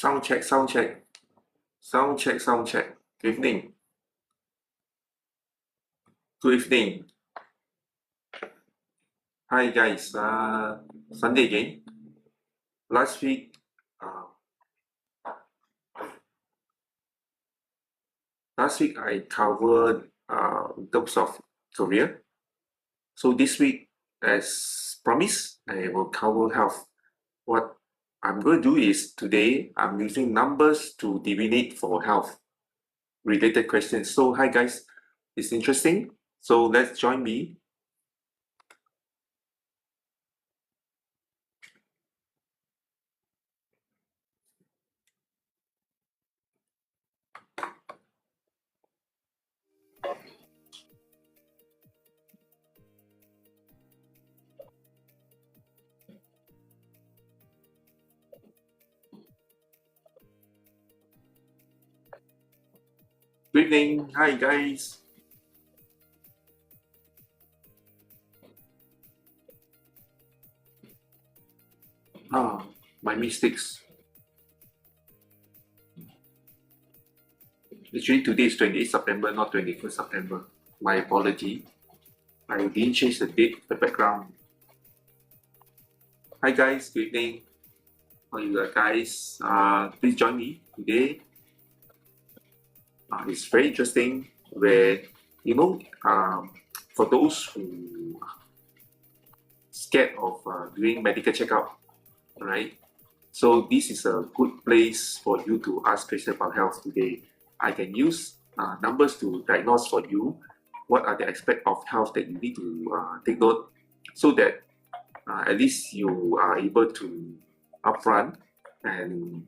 Sound check, sound check. Sound check, sound check. Good evening. Good evening. Hi guys. Sunday again. Last week, uh, I covered in terms of career. So this week, as promised, I will cover health. What I'm going to do is today I'm using numbers to divinate for health related questions. So hi guys, it's interesting. So let's join me. Good evening. Hi guys. My mistakes. Actually, today is 28th September, not 21st September. My apology. I didn't change the date, the background. Hi guys, good evening. How are you guys? Please join me today. It's very interesting where, for those who are scared of doing medical checkup, right? So this is a good place for you to ask questions about health today. I can use numbers to diagnose for you what are the aspects of health that you need to take note so that at least you are able to upfront and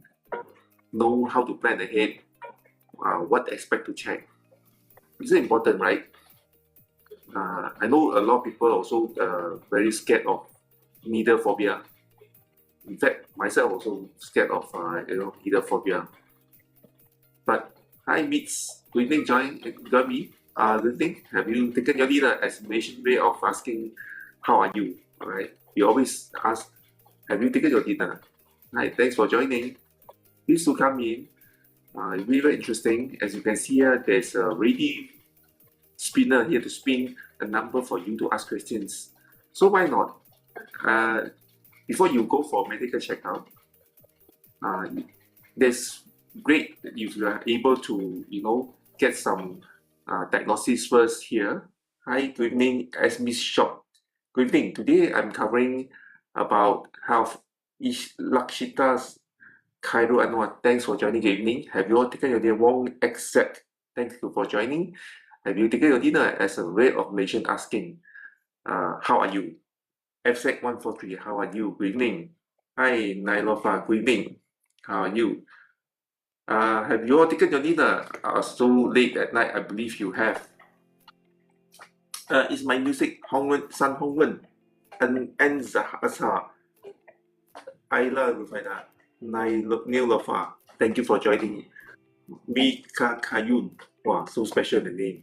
know how to plan ahead what aspect to check. It's important, right? I know a lot of people also very scared of needle phobia. In fact, myself also scared of needle phobia. But hi, Meets. Good evening, join me. Good evening. Have you taken your dinner? As mentioned way of asking, how are you? All right. We always ask, have you taken your dinner? Hi, thanks for joining. Please do come in. It's really very interesting. As you can see here, there's a ready spinner here to spin a number for you to ask questions. So why not? Before you go for medical checkup, there's great that if you are able to, get some diagnosis first here. Hi, good evening, Miss Shop. Good evening. Today I'm covering about health. Lakshita's Cairo Anwar. Thanks for joining. Good evening. Have you all taken your dinner? Wong Accept. Thank you for joining. Have you taken your dinner? As a way of Malaysian asking, how are you? FSEC143, how are you? Good evening. Hi, Nailofa. Good evening. How are you? Have you all taken your dinner? So late at night, I believe you have. Is my music Hongwen, San Hongwen, and Zahasa, Ayla Rufaida, Neil Lofa. Thank you for joining. Mika Kayun. Wow, so special the name.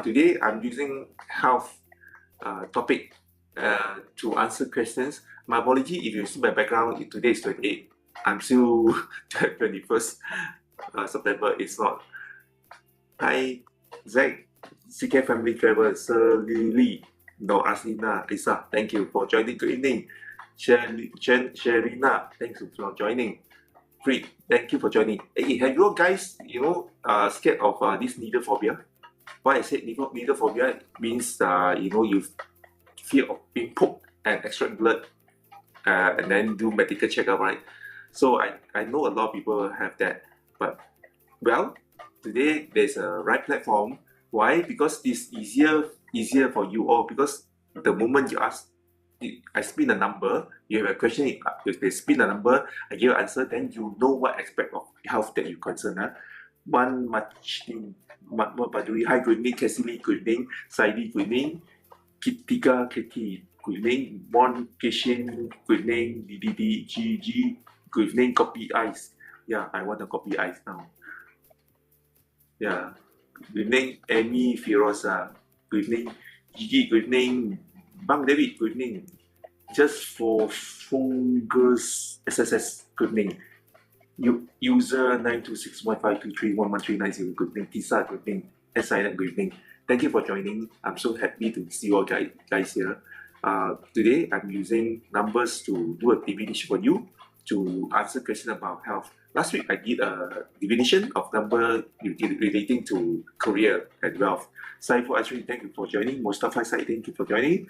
Today I'm using health topic to answer questions. My apology if you see my background, today is 28. I'm still 21st September. It's not. Hi, Zach, CK Family Travel, Sir Lily, no Aslina, Lisa, thank you for joining. Good evening. Sherina, thanks for joining. Great, thank you for joining. Hey, have you guys, scared of this needle phobia? Why I said needle phobia means, you fear of being poked and extract blood and then do medical checkup, right? So I know a lot of people have that, but well, today there's a right platform. Why? Because it's easier for you all. Because the moment you ask, I spin a number, you have a question, if they spin a number, I give an answer, then you know what aspect of health that you concern. One much Baduri, hi, good evening, Cassidy, good evening, Saidi, good evening, Kitika, Kiki, good evening, Bon, Kishin, good evening, DDD, GG, good evening, copy ice. Yeah, I want to copy ice now. Yeah. Good evening, Amy Firosa. Good evening, Gigi. Good evening, Bang David. Good evening. Just for Fungus SSS. Good evening. User 92615231139, good evening. Tisa, good evening. SIN, good evening. Thank you for joining. I'm so happy to see you all guys here. Today, I'm using numbers to do a definition for you to answer questions about health. Last week, I did a definition of number relating to career and wealth. Saiful Ashwin, thank you for joining. Mustafa Said, thank you for joining.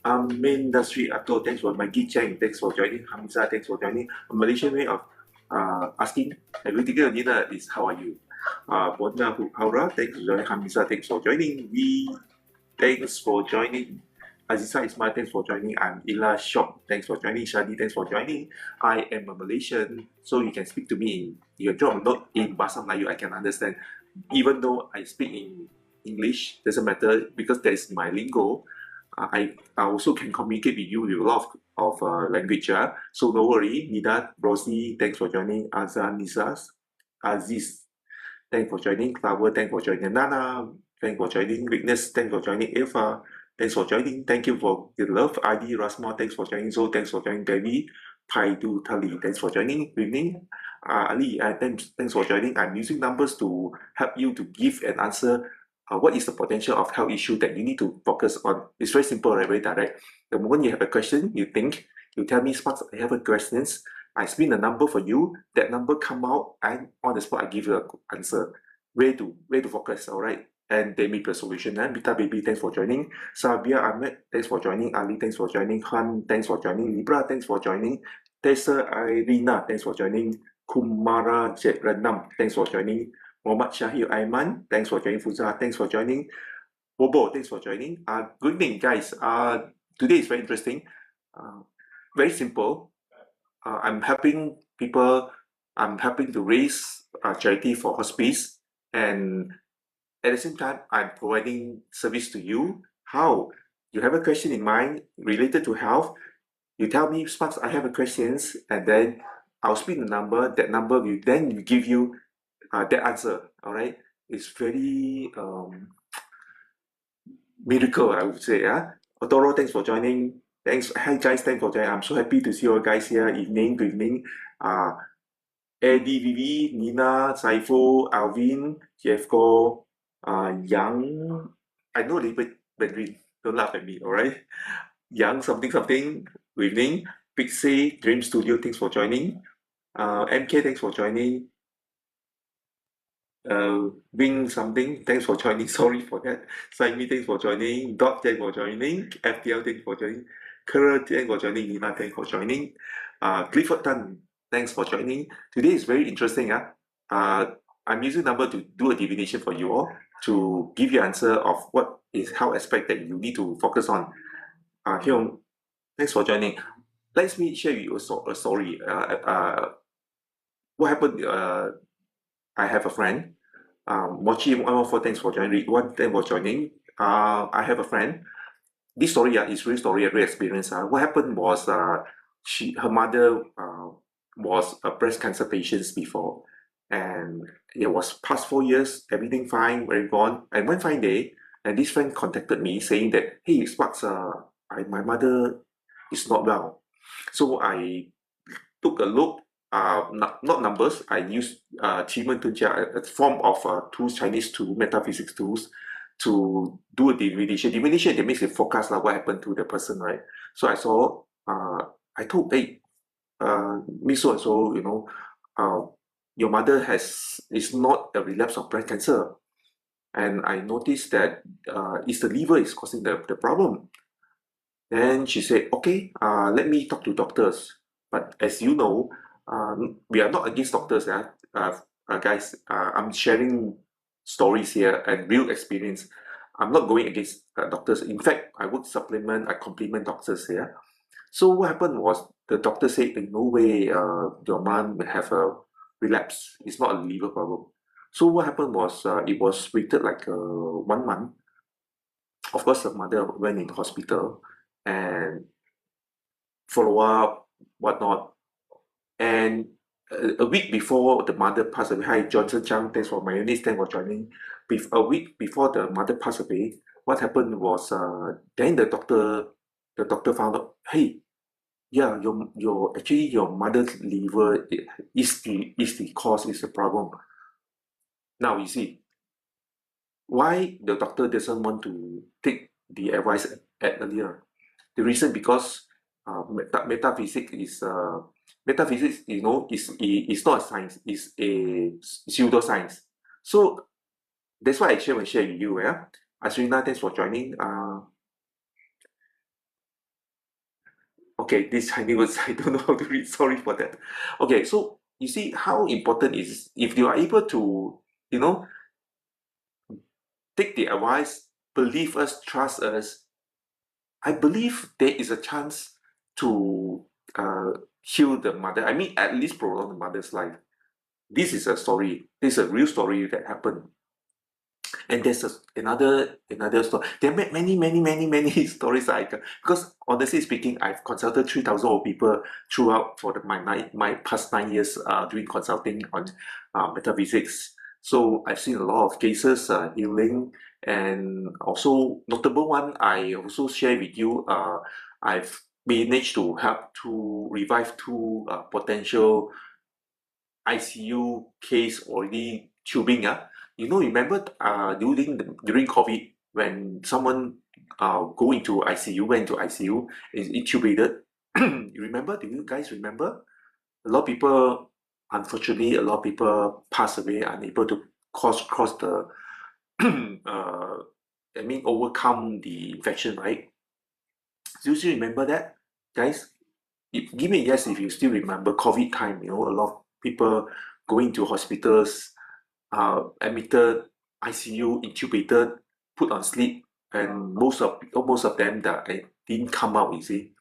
Main industry Ato, thanks for Maggie Cheng, thanks for joining. Hamza, thanks for joining. A Malaysian way of asking everything dinner is how are you? Bodna Haura, thanks for joining. Hamza, thanks for joining. We, thanks for joining. Aziza Ismail, thanks for joining. I'm Ila Shop, thanks for joining. Shadi, thanks for joining. I am a Malaysian, so you can speak to me in your job, not in Bahasa Melayu, I can understand. Even though I speak in English, doesn't matter because that is my lingo. I also can communicate with you with a lot of language. So no worry. Nida, Rosie, thanks for joining. Azan, Nisas, Aziz, thanks for joining. Flower, thanks for joining. Nana, thanks for joining. Witness, thanks for joining. Eva, thanks for joining. Thank you for your love. ID, Rasma, thanks for joining. So thanks for joining. Debbie, Paidu, Tali, thanks for joining. Good evening. Ali, thanks for joining. I'm using numbers to help you to give an answer. What is the potential of health issue that you need to focus on? It's very simple, right? Very direct. The moment you have a question, you think, you tell me, Sparks, I have a question. I spin a number for you. That number come out, and on the spot, I give you an answer. Where to focus, all right? And they make a solution. And Bita Baby, thanks for joining. Sabia Ahmed, thanks for joining. Ali, thanks for joining. Han, thanks for joining. Libra, thanks for joining. Tessa Irina, thanks for joining. Kumara Jetranam, thanks for joining. Muhammad Shahir Aiman, thanks for joining. Fuza, thanks for joining. Bobo, thanks for joining. Good evening, guys. Today is very interesting. Very simple. I'm helping people. I'm helping to raise charity for hospice, and at the same time, I'm providing service to you. How? You have a question in mind related to health. You tell me, Sparks, I have a questions, and then I'll spin the number. That number will then give you that answer. All right. It's very miracle, I would say. Otoro, thanks for joining. Thanks. Hi guys, thanks for joining. I'm so happy to see you guys here. Evening, good evening. Eddie, Vivi, Nina, Saiful, Alvin, Jeffco, Yang. I know a little bit Mandarin. Don't laugh at me, all right? Yang something something. Good evening. Pixie, Dream Studio, thanks for joining. MK, thanks for joining. Wing something, thanks for joining. Sorry for that. Saimi, thanks for joining. Dot, thanks for joining. FTL, thanks for joining. Kara, thanks for joining. Nina, thanks for joining. Clifford Tan, thanks for joining. Today is very interesting. I'm using number to do a divination for you all to give you answer of what is health aspect that you need to focus on. Hyung, thanks for joining. Let me share with you a story. What happened? I have a friend. Mochi 114, thanks for joining. One, thanks for joining. I have a friend. This story is real story, a real experience. What happened was her mother was a breast cancer patient before, and it was past 4 years, everything fine, very gone. And one fine day, and this friend contacted me saying that, hey, Sparks, my mother is not well. So I took a look, not numbers. I used Qimeng Tunjia, a form of tools, Chinese tool, metaphysics tools, to do a divination. Divination, that means it forecast what happened to the person, right? So I saw, I told, hey, Miss so and so, your mother is not a relapse of breast cancer, and I noticed that it's the liver is causing the problem. Then she said, okay, let me talk to doctors. But as you know, we are not against doctors, guys. I'm sharing stories here and real experience. I'm not going against doctors. In fact, I would supplement, I compliment doctors here. So what happened was the doctor said, in no way your mom will have a relapse. It's not a liver problem. So what happened was it was waited like 1 month. Of course, the mother went in the hospital and follow up, whatnot. And a week before the mother passed away, hi Johnson Chang, thanks for mayonnaise, thanks for joining. A week before the mother passed away, what happened was then the doctor found out, hey, yeah, your actually your mother's liver is the cause, is the problem. Now you see why the doctor doesn't want to take the advice at earlier. The reason because metaphysics is metaphysics, is not a science, is a pseudoscience. So that's why I share with you. Yeah, Asrina, thanks for joining. Okay, this Chinese words I don't know how to read. Sorry for that. Okay, so you see how important is if you are able to, you know, take the advice, believe us, trust us. I believe there is a chance to heal the mother. I mean, at least prolong the mother's life. This is a story. This is a real story that happened. And there's another story. There are many stories I can, because honestly speaking, I've consulted 3,000 old people throughout for my past 9 years doing consulting on metaphysics. So I've seen a lot of cases healing, and also notable one I also share with you. I've managed to help to revive two potential ICU case already tubing. Remember during COVID when someone go into ICU, went into ICU, is intubated. You remember? Do you guys remember? A lot of people, unfortunately, a lot of people pass away, unable to cross the, overcome the infection, right? Do you still remember that, guys? Give me a yes if you still remember COVID time. A lot of people going to hospitals, admitted, ICU, intubated, put on sleep, and most of them that didn't come out. You see,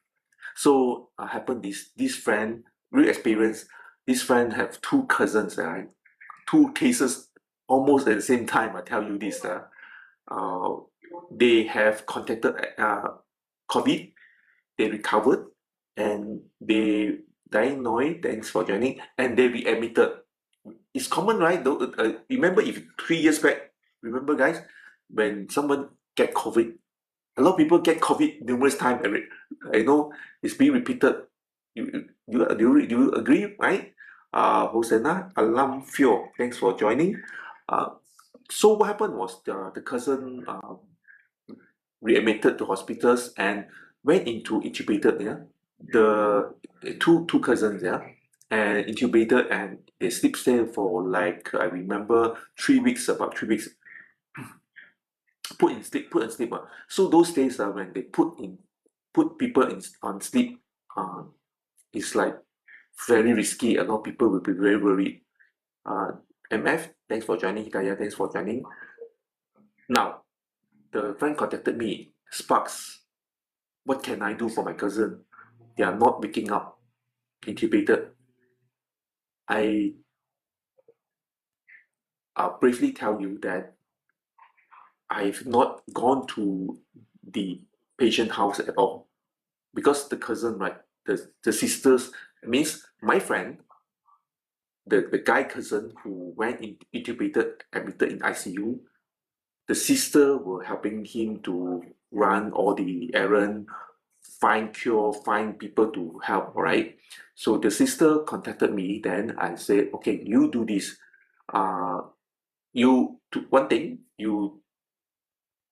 so happened this friend real experience. This friend have two cousins, two cases almost at the same time. I tell you this, uh, they have contacted COVID, they recovered, and they diagnosed. Thanks for joining, and they readmitted. It's common, right? Remember, if 3 years back, remember, guys, when someone get COVID, a lot of people get COVID numerous times. I know it's being repeated. Do you agree, right? Hosanna Alam Fio, thanks for joining. Uh, so what happened was the cousin readmitted to hospitals and went into intubated. Yeah, the two cousins. Yeah, and intubated, and they sleep there for like I remember 3 weeks, about 3 weeks. Put in sleep. So those days when they put people on sleep, uh, it's like very risky. A lot of people will be very worried. Uh, MF, thanks for joining. Hidayah, thanks for joining. Now, the friend contacted me. Sparks, what can I do for my cousin? They are not waking up, intubated. I briefly tell you that I've not gone to the patient house at all because the cousin, right, the sisters, means my friend, the guy cousin who went intubated, admitted in ICU, the sister were helping him to run all the errand, find cure, find people to help, right? So the sister contacted me. Then I said, okay, you do this. One thing, you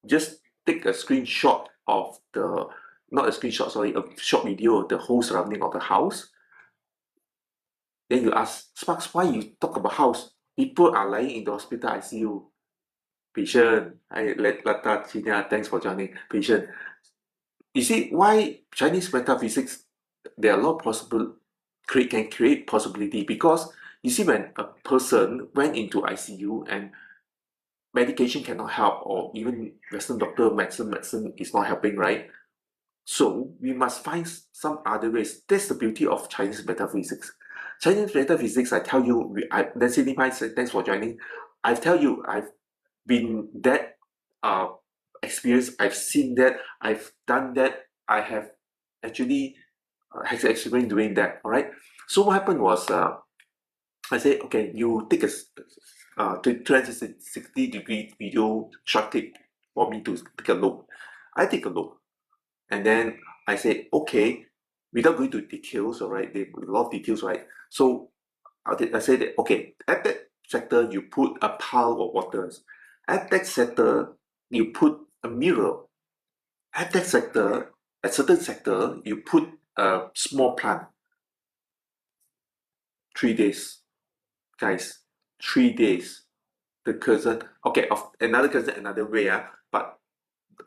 just take a screenshot of the, not a screenshot, sorry, a short video of the whole surrounding of the house. Then you ask, Sparks, why you talk about house? People are lying in the hospital ICU. Patient, let Lata Chinya, thanks for joining. Patient, you see why Chinese metaphysics, there are a lot of can create possibility, because you see when a person went into ICU and medication cannot help, or even Western doctor medicine is not helping, right? So we must find some other ways. That's the beauty of Chinese metaphysics. Chinese metaphysics, I tell you, Nancy Lee Pai said, thanks for joining. I tell you, I've been that uh, experienced. I've seen that. I've done that. I have actually has experience doing that. All right. So what happened was, I said, okay, you take a 360-degree video short clip for me to take a look. I take a look, and then I said, okay, without going to details, all right, a lot of details, right? So I said that, okay, at that sector, you put a pile of waters. At that sector, you put a mirror. At that sector, at certain sector, you put a small plant. 3 days, guys, 3 days. The cousin, okay, of another cousin, another way, but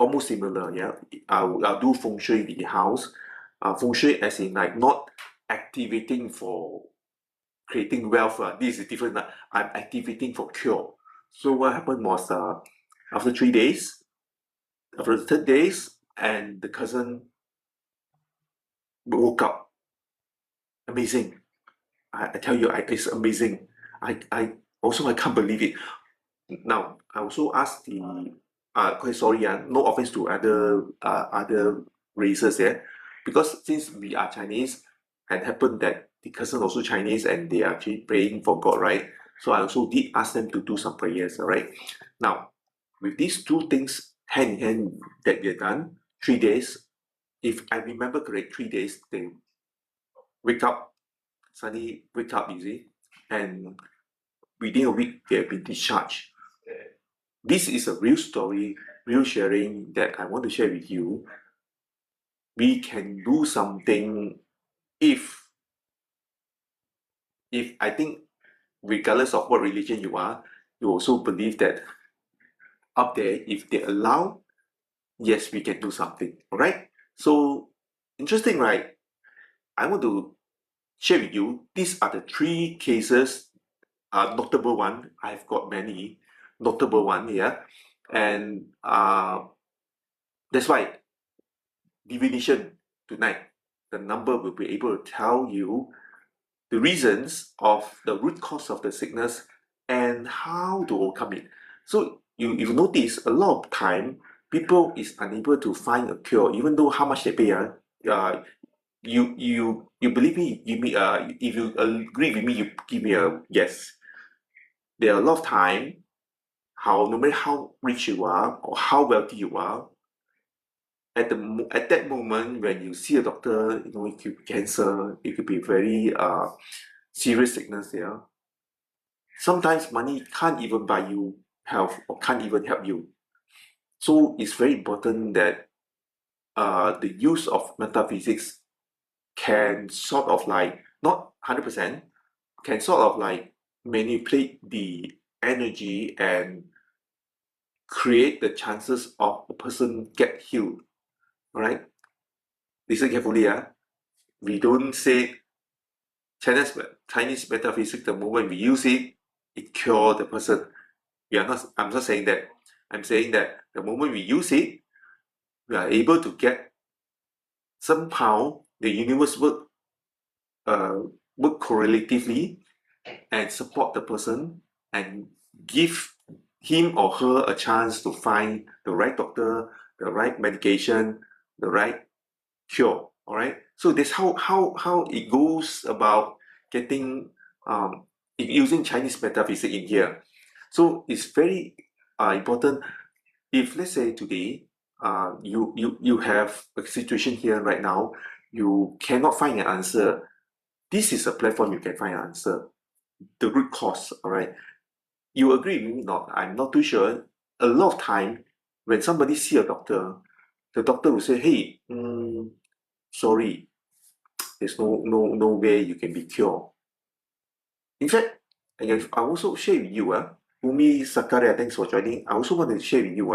almost similar, yeah. I'll do feng shui in the house. Feng shui as in like not activating for creating wealth. This is different. I'm activating for cure. So what happened was after 3 days, after the third days, and the cousin woke up. Amazing. I tell you, it's amazing. I also I can't believe it. Now I also asked the quite sorry, no offense to other races, yeah, because since we are Chinese, and happened that the cousin also Chinese and they are actually praying for God, right? So I also did ask them to do some prayers, all right? Now, with these two things hand in hand that we have done, 3 days, if I remember correct, 3 days, they wake up, suddenly wake up, you see, and within a week, they have been discharged. This is a real story, real sharing that I want to share with you. We can do something if I think regardless of what religion you are, you also believe that up there, if they allow, yes, we can do something. All right. So interesting, right? I want to share with you. These are the three cases. Notable one. I've got many notable one here, and that's why divination tonight. The number will be able to tell you the reasons of the root cause of the sickness and how to overcome it. So you notice a lot of time people is unable to find a cure, even though how much they pay. Uh, you believe me? Give me if you agree with me, you give me a yes. There are a lot of time, how no matter how rich you are or how wealthy you are, at that moment when you see a doctor, it could be cancer, it could be very serious sickness there. Sometimes money can't even buy you health or can't even help you. So it's very important that the use of metaphysics can sort of like, not 100%, can sort of like manipulate the energy and create the chances of a person get healed. All right? Listen carefully. We don't say Chinese metaphysics, the moment we use it, it cure the person. I'm not saying that. I'm saying that the moment we use it, we are able to get somehow the universe uh, work correlatively and support the person and give him or her a chance to find the right doctor, the right medication, the right cure. All right. So that's how it goes about getting using Chinese metaphysics in here. So it's very important. If let's say today you have a situation here right now, you cannot find an answer. This is a platform you can find an answer. The root cause, all right. You agree with me or not? I'm not too sure. A lot of time when somebody see a doctor, the doctor will say, "Hey, sorry, there's no way you can be cured." In fact, I also share with you, Umi Sakaria, thanks for joining. I also want to share with you,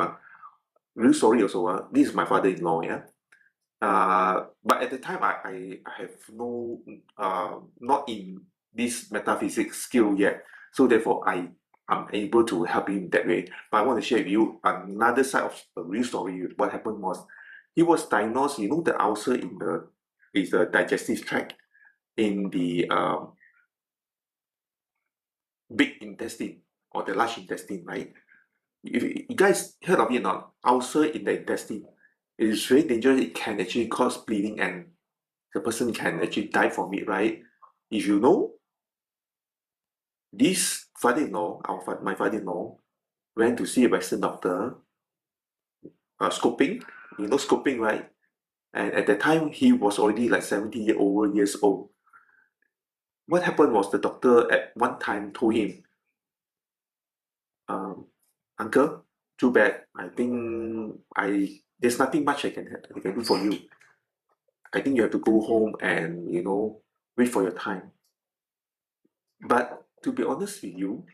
real story also, this is my father-in-law, yeah. But at the time, I have no, not in this metaphysics skill yet. So therefore, I'm able to help him that way. But I want to share with you another side of the real story. What happened was, he was diagnosed, the ulcer in the digestive tract in the big intestine or the large intestine, right? If you guys heard of it or not, ulcer in the intestine, it is very dangerous. It can actually cause bleeding and the person can actually die from it, right? If you know, this father-in-law, my father-in-law, went to see a Western doctor, scoping. You know scoping, right? And at that time, he was already like 70 years old. What happened was the doctor at one time told him, um, Uncle, too bad. I think there's nothing much I can do for you. I think you have to go home and, wait for your time. But to be honest with you,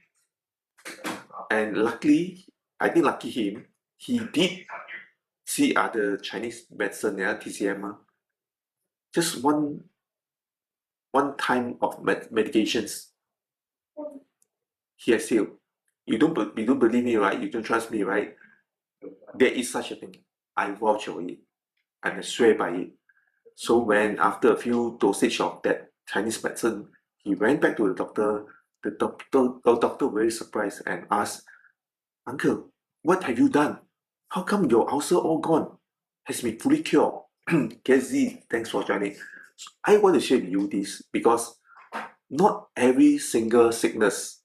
and luckily, I think lucky him, he did see other Chinese medicine, yeah, TCM, just one time of medications, he has healed. You don't believe me, right? You don't trust me, right? There is such a thing. I vouch for it and I swear by it. So when after a few dosage of that Chinese medicine, he went back to the doctor. The doctor very surprised and asked, Uncle, what have you done? How come your ulcer all gone? Has been fully cured. KZ, thanks for joining. So I want to share with you this because not every single sickness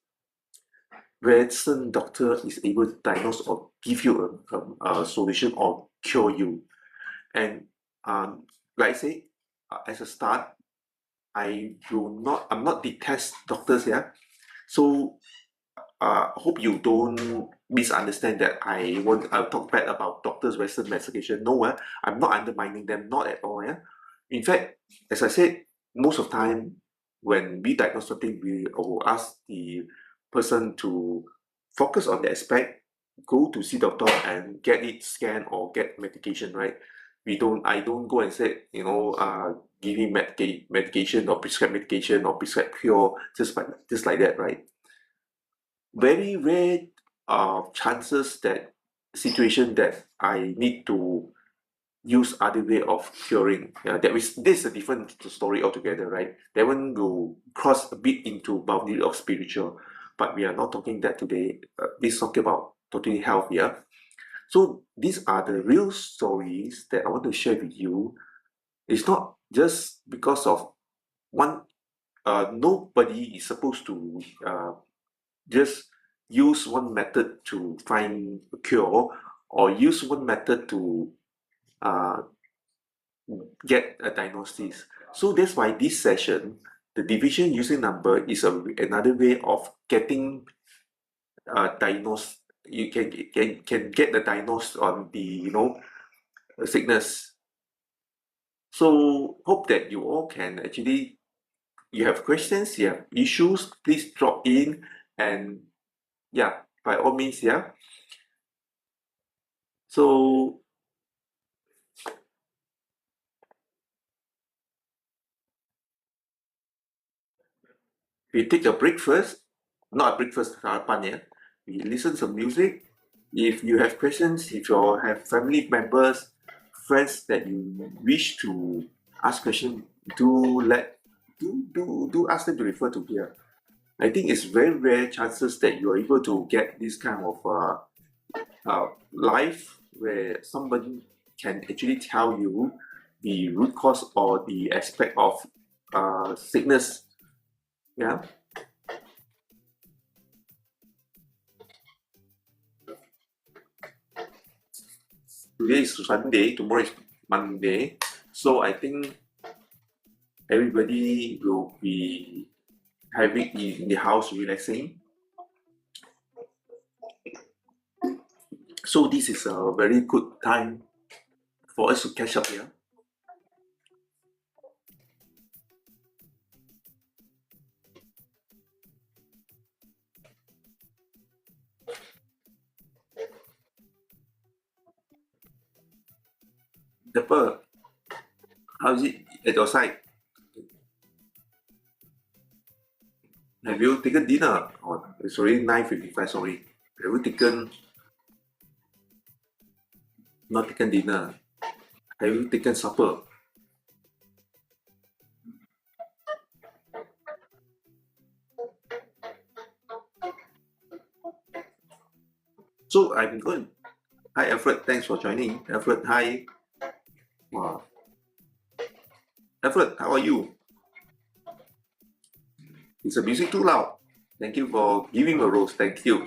medicine doctor is able to diagnose or give you a solution or cure you. And like I say, as a start, I'm not detest doctors, yeah. So hope you don't misunderstand that I'll talk bad about doctors' Western medication. No, I'm not undermining them, not at all. Yeah. In fact, as I said, most of the time when we diagnose something, we will ask the person to focus on the aspect, go to see doctor and get it scanned or get medication, right? I don't go and say, give him medication or prescribe medication or prescribe cure just like that, right? Very rare chances that situation that I need to use other way of curing. Yeah, this is a different story altogether, right? That one will cross a bit into boundary of spiritual, but we are not talking that today. This talking about totally health here. So these are the real stories that I want to share with you. It's not just because of one. Nobody is supposed to just use one method to find a cure or use one method to uh, get a diagnosis. So that's why this session, the division using number is another way of getting diagnosed. You can get the diagnosis on the sickness. So hope that you all can actually, you have questions, you have issues, please drop in and yeah, by all means, yeah. So we take a break first, not a break first, sarapan, yeah. We listen some music. If you have questions, if you have family members, friends that you wish to ask question, do ask them to refer to here. I think it's very rare chances that you are able to get this kind of life where somebody can actually tell you the root cause or the aspect of sickness. Yeah. Today is Sunday, tomorrow is Monday. So I think everybody will be having in the house relaxing. So this is a very good time for us to catch up here. Dapper, how is it at your side? Have you taken dinner? Oh, it's already 9:55, sorry. Have you not taken dinner? Have you taken supper? So I'm good. Hi Alfred, thanks for joining. Alfred, hi. Wow. Alfred, how are you? Is the music too loud? Thank you for giving a rose. Thank you.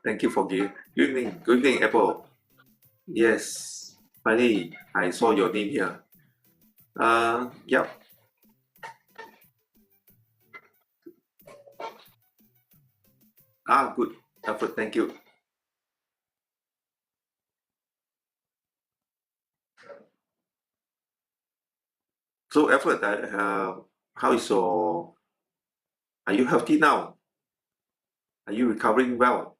Thank you for giving Apple. Yes. Finally, I saw your name here. Yep. Good. Alfred, thank you. So, Alfred, how is your? Are you healthy now? Are you recovering well?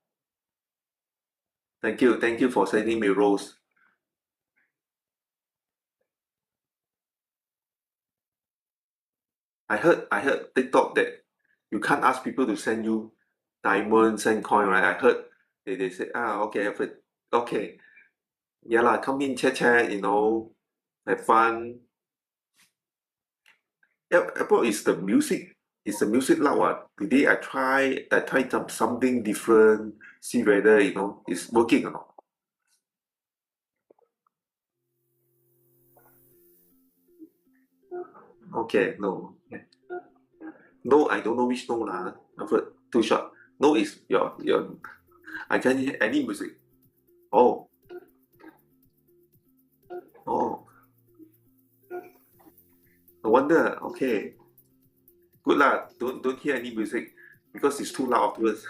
Thank you. Thank you for sending me rose. I heard TikTok that you can't ask people to send you diamonds and coin, right? I heard they say, okay, Alfred, okay, yeah lah, come in, chat chat, have fun. Yeah, Apple is the music loud. Today I tried something different, see whether it's working or not. Okay, no. No, I don't know which no lah. Alfred, too short. No is your I can't hear any music. Oh, oh, no wonder. Okay. Good lah. Don't hear any music because it's too loud afterwards.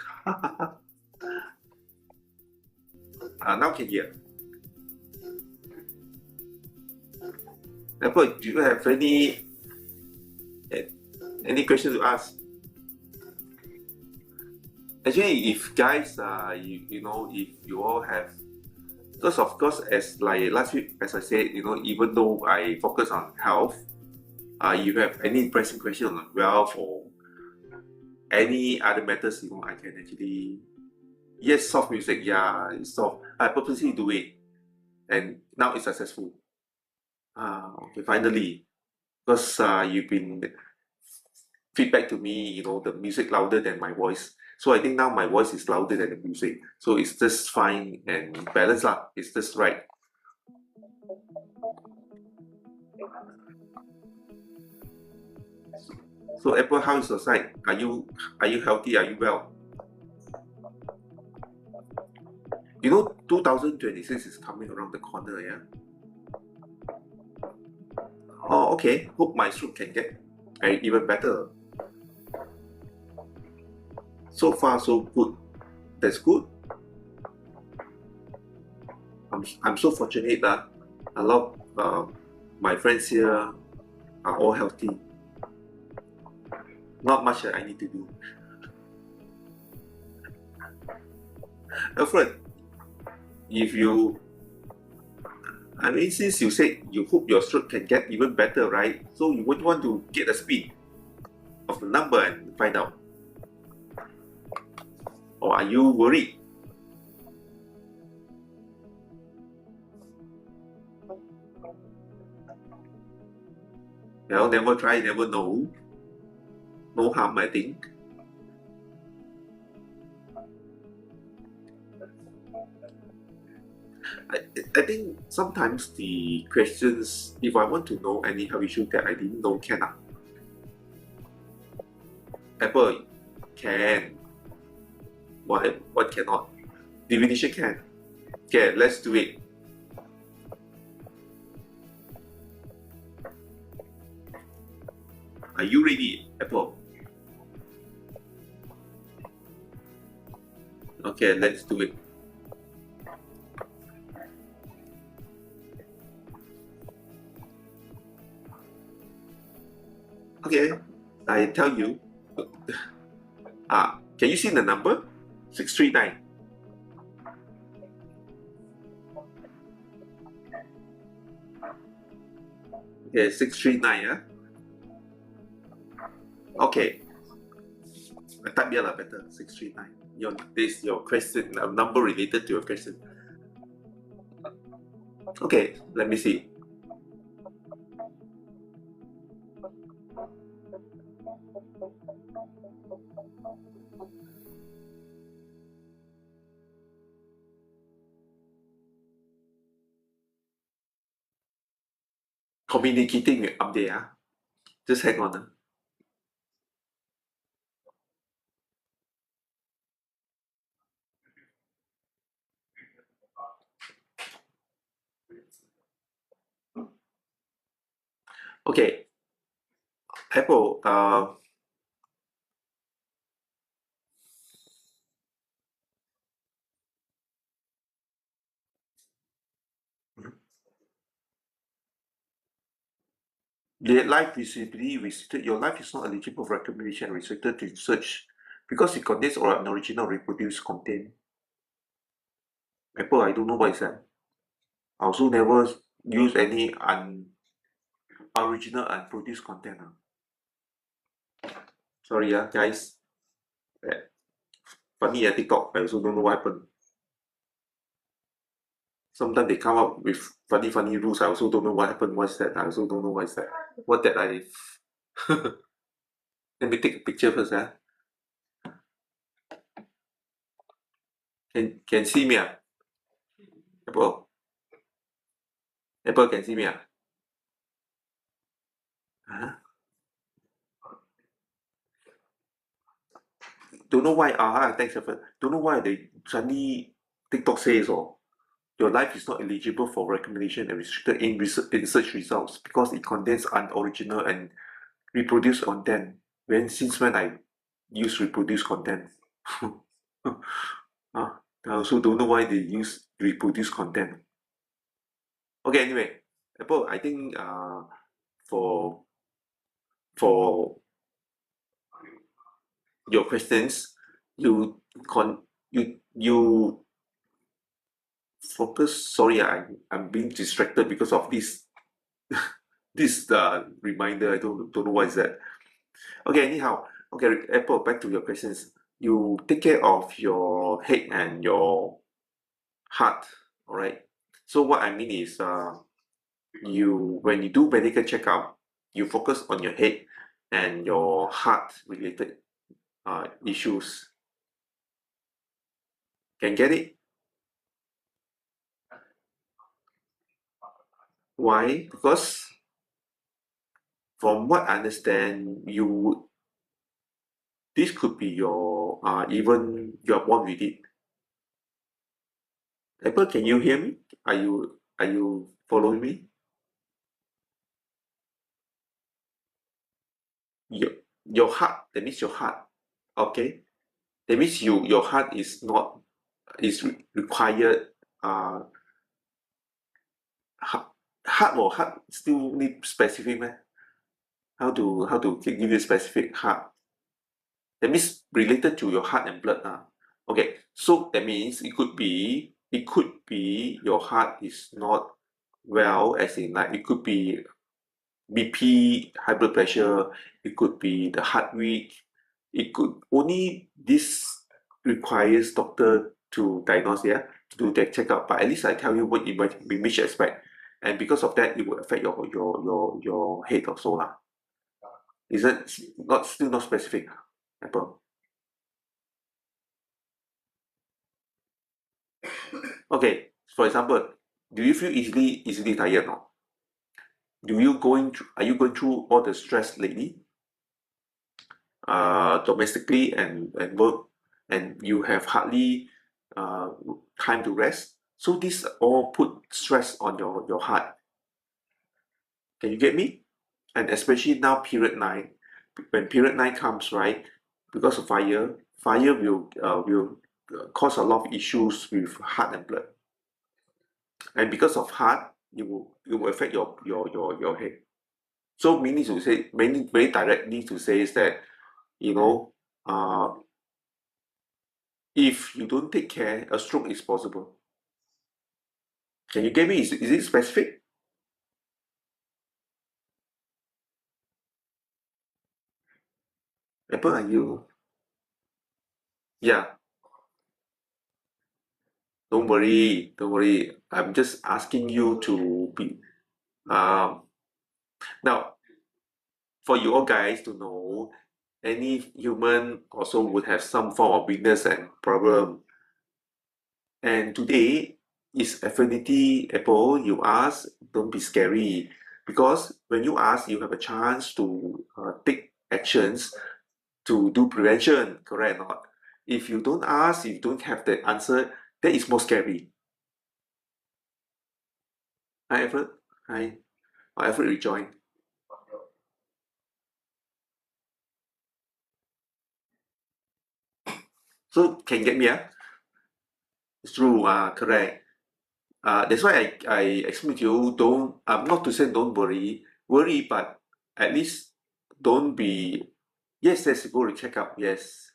Now can hear. Apple, do you have eh, any question to ask? Actually, if guys, if you all have, because of course, as like last week, as I said, even though I focus on health, you have any pressing question on wealth or any other matters, I can actually, yes, soft music, yeah, it's soft. I purposely do it, and now it's successful. Okay, finally, because you've been feedback to me, the music louder than my voice. So I think now my voice is louder than the music. So it's just fine and balanced lah. It's just right. So Apple, how is your side? Are you healthy? Are you well? 2026 is coming around the corner, yeah. Oh, okay. Hope my throat can get even better. So far, so good. That's good. I'm so fortunate that a lot of my friends here are all healthy. Not much that I need to do. Alfred, if you, I mean, since you said you hope your stroke can get even better, right? So you would want to get a speed of the number and find out. Or are you worried? Well, never try, never know. No harm, I think. I, I think sometimes the questions, if I want to know any health issue that I didn't know, can Apple can. What cannot? Divination can. Okay, let's do it. Are you ready, Apple? Okay, let's do it. Okay, I tell you. Can you see the number? 639. Okay, 639, yeah? Okay. I type here lah better. 639. Your question, number related to your question. Okay, let me see. Communicating with update. Just hang on. Okay, Apple, the life visibility restricted. Your life is not eligible for recommendation, restricted to search because it contains unoriginal reproduced content. Apple, I don't know what is that. I also never use any original unproduced content. Sorry, guys. Eh, Funny at TikTok, I also don't know what happened. Sometimes they come up with funny rules. I also don't know what happened. What's that? I also don't know what is that. What that I let me take a picture first. Can see me? Apple. Apple can see me? Huh? Don't know why. Thanks, Apple. Don't know why they suddenly TikTok says your life is not eligible for recommendation and restricted in search results because it contains unoriginal and reproduced content. Since when I use reproduced content? I also don't know why they use reproduced content. Okay, anyway, Apple, I think for for your questions, you you focus. Sorry, I'm being distracted because of this reminder. I don't know what is that. Okay, anyhow, okay, Apple, back to your questions. You take care of your head and your heart, all right? So what I mean is, you when you do medical checkup, you focus on your head and your heart related issues. Can get it? Why? Because from what I understand, this could be your even you're born with it. Apple, can you hear me? Are you following me? Your your heart, that means your heart. Okay. That means your heart is not required heart, heart still need specific man. How to give you specific heart? That means related to your heart and blood. Okay, so that means it could be your heart is not well, as in like it could be BP, high blood pressure, it could be the heart weak, it could only this requires doctor to diagnose, to do that checkup. But at least I tell you what you might be which aspect, and because of that, it will affect your head also lah. Is it not still not specific, Apple? Okay, for example, do you feel easily tired now? Are you going through all the stress lately? Domestically and work, and you have hardly uh, time to rest. So this all put stress on your heart. Can you get me? And especially now, period 9. When period 9 comes, right? Because of fire will cause a lot of issues with heart and blood. And because of heart, it will affect your head. So meaning to say, many very directly to say is that you know uh, if you don't take care, a stroke is possible. Can you get me? Is it specific? Apple, are you? Yeah, don't worry, don't worry. I'm just asking you to be. Um, Now, for you all guys to know, any human also would have some form of weakness and problem. And today is Affinity Apple. You ask, don't be scary. Because when you ask, you have a chance to take actions to do prevention, correct or not? If you don't ask, if you don't have the answer, that is more scary. Hi, Everett. Hi. Everett rejoined. So can get me, it's true, correct. That's why I explain to you, don't, not to say don't worry, but at least don't be, yes, let's go to check up, yes.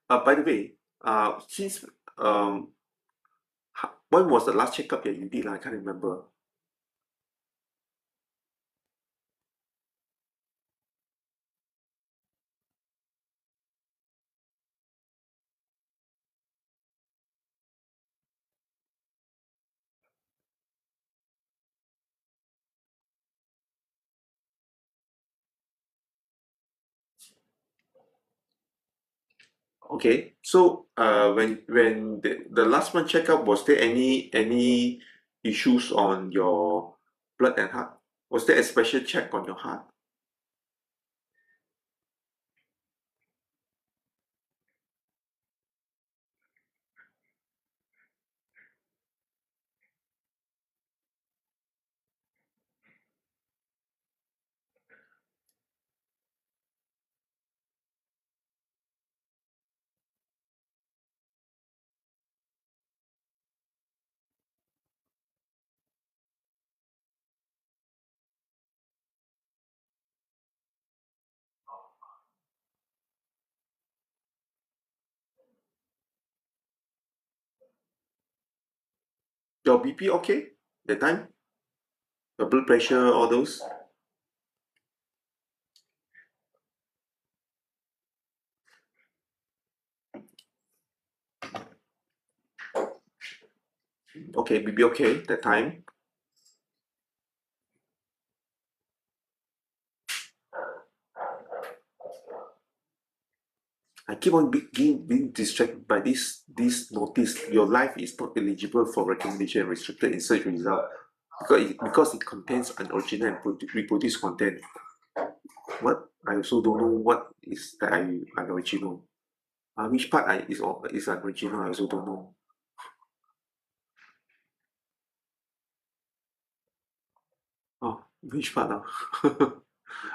By the way, since, um, when was the last checkup that you did? I can't remember. Okay, so when the last month checkup, was there any issues on your blood and heart? Was there a special check on your heart? Your BP okay that time? Your blood pressure, all those? Okay, BP okay that time. I keep on being distracted by this notice. Your life is not eligible for recommendation and restricted in search result because it contains unoriginal and reproduced content. What? I also don't know what is that unoriginal. Which part is unoriginal? I also don't know. Oh, which part now?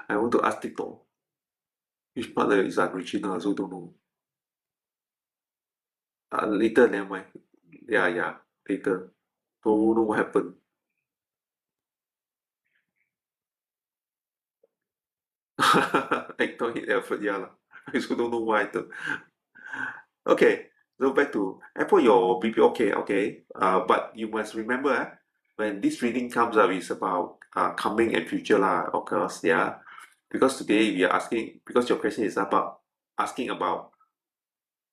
I want to ask TikTok. Which part that is unoriginal? I also don't know. Later, never mind. Yeah, yeah, later. Don't know what happened. Actor hit effort, yeah lah. I also don't know why. Okay, so back to Apple, your BP okay, okay. But you must remember, when this reading comes up, it's about coming and future lah, of course, yeah. Because today we are asking, because your question is about asking about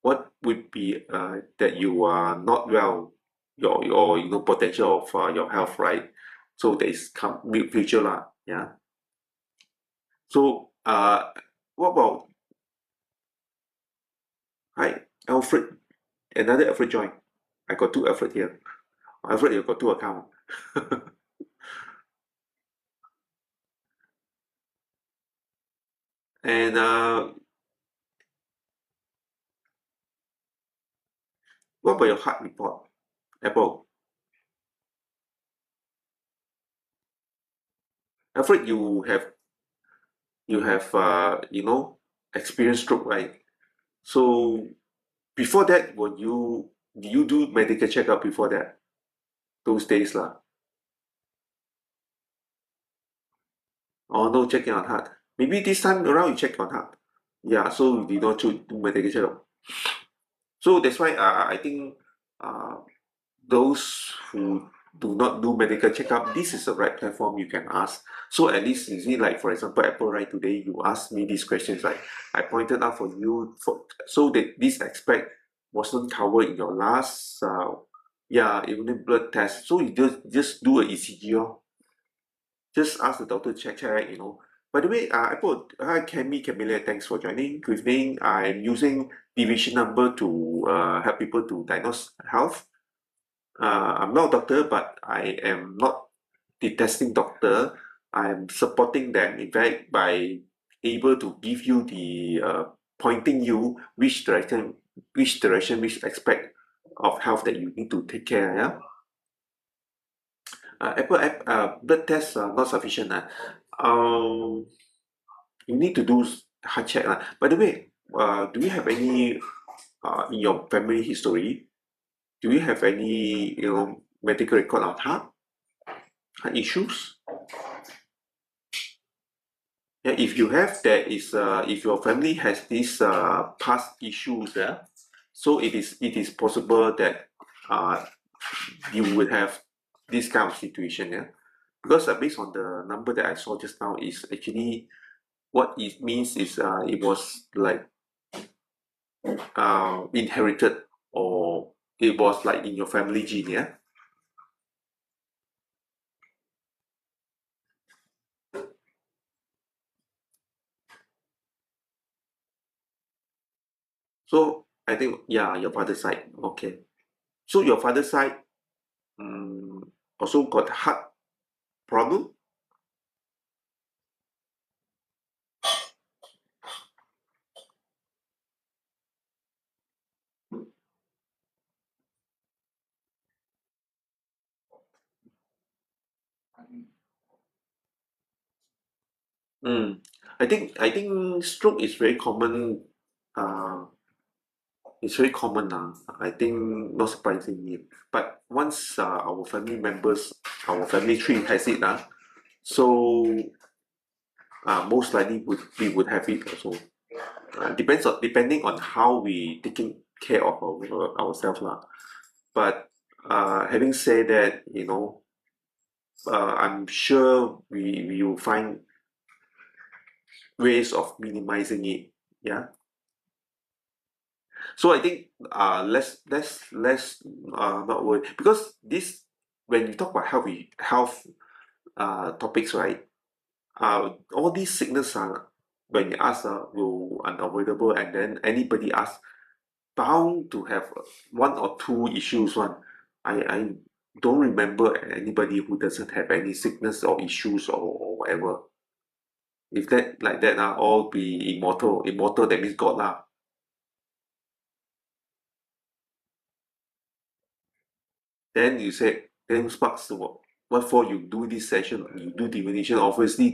what would be that you are not well, your potential of your health, right? So there is future lah, yeah. So what about hi Alfred, another Alfred join. I got two Alfred here. Alfred, you got two account. And what about your heart report, Apple? Alfred, you have experienced stroke, right? So before that, do you do medical checkup before that? Those days lah. Or no checking on heart. Maybe this time around you check on heart. Yeah, so you did not do medical checkup. So that's why I think uh, those who do not do medical checkup, this is the right platform you can ask. So at least you see, like for example, Apple right today, you asked me these questions, like I pointed out for you so that this aspect wasn't covered in your last yeah, even blood test. So you just do a ECG, just ask the doctor to check. By the way, Apple, hi Camilla, thanks for joining. Good evening. I'm using deviation number to help people to diagnose health. I'm not a doctor, but I am not the testing doctor. I'm supporting them, in fact, by able to give you the pointing you which direction, which aspect of health that you need to take care. Yeah. Apple app, blood tests are not sufficient. You need to do heart check. By the way, do you have any in your family history, do you have any, medical record on heart issues? Yeah, if you have, if your family has these past issues, yeah, so it is possible that uh, you would have this kind of situation, yeah. Because based on the number that I saw just now, is actually what it means is it was like inherited, or it was like in your family gene, yeah. So I think, yeah, your father's side, okay. So your father's side also got heart problem. Mm. I think stroke is very common. Uh, it's very common now. I think not surprisingly. But once our family members, our family tree has it, so most likely we would have it also. Depending on how we taking care of ourselves lah. But having said that, I'm sure we will find ways of minimizing it. Yeah. So I think let's not worry, because this, when you talk about health topics, right? All these sickness are, when you ask, will unavoidable, and then anybody ask, bound to have one or two issues. One, I don't remember anybody who doesn't have any sickness or issues, or whatever. If that like that, all be immortal. Immortal, that means God lah. Then you said, then sparks, what for you do this session, you do divination. Obviously,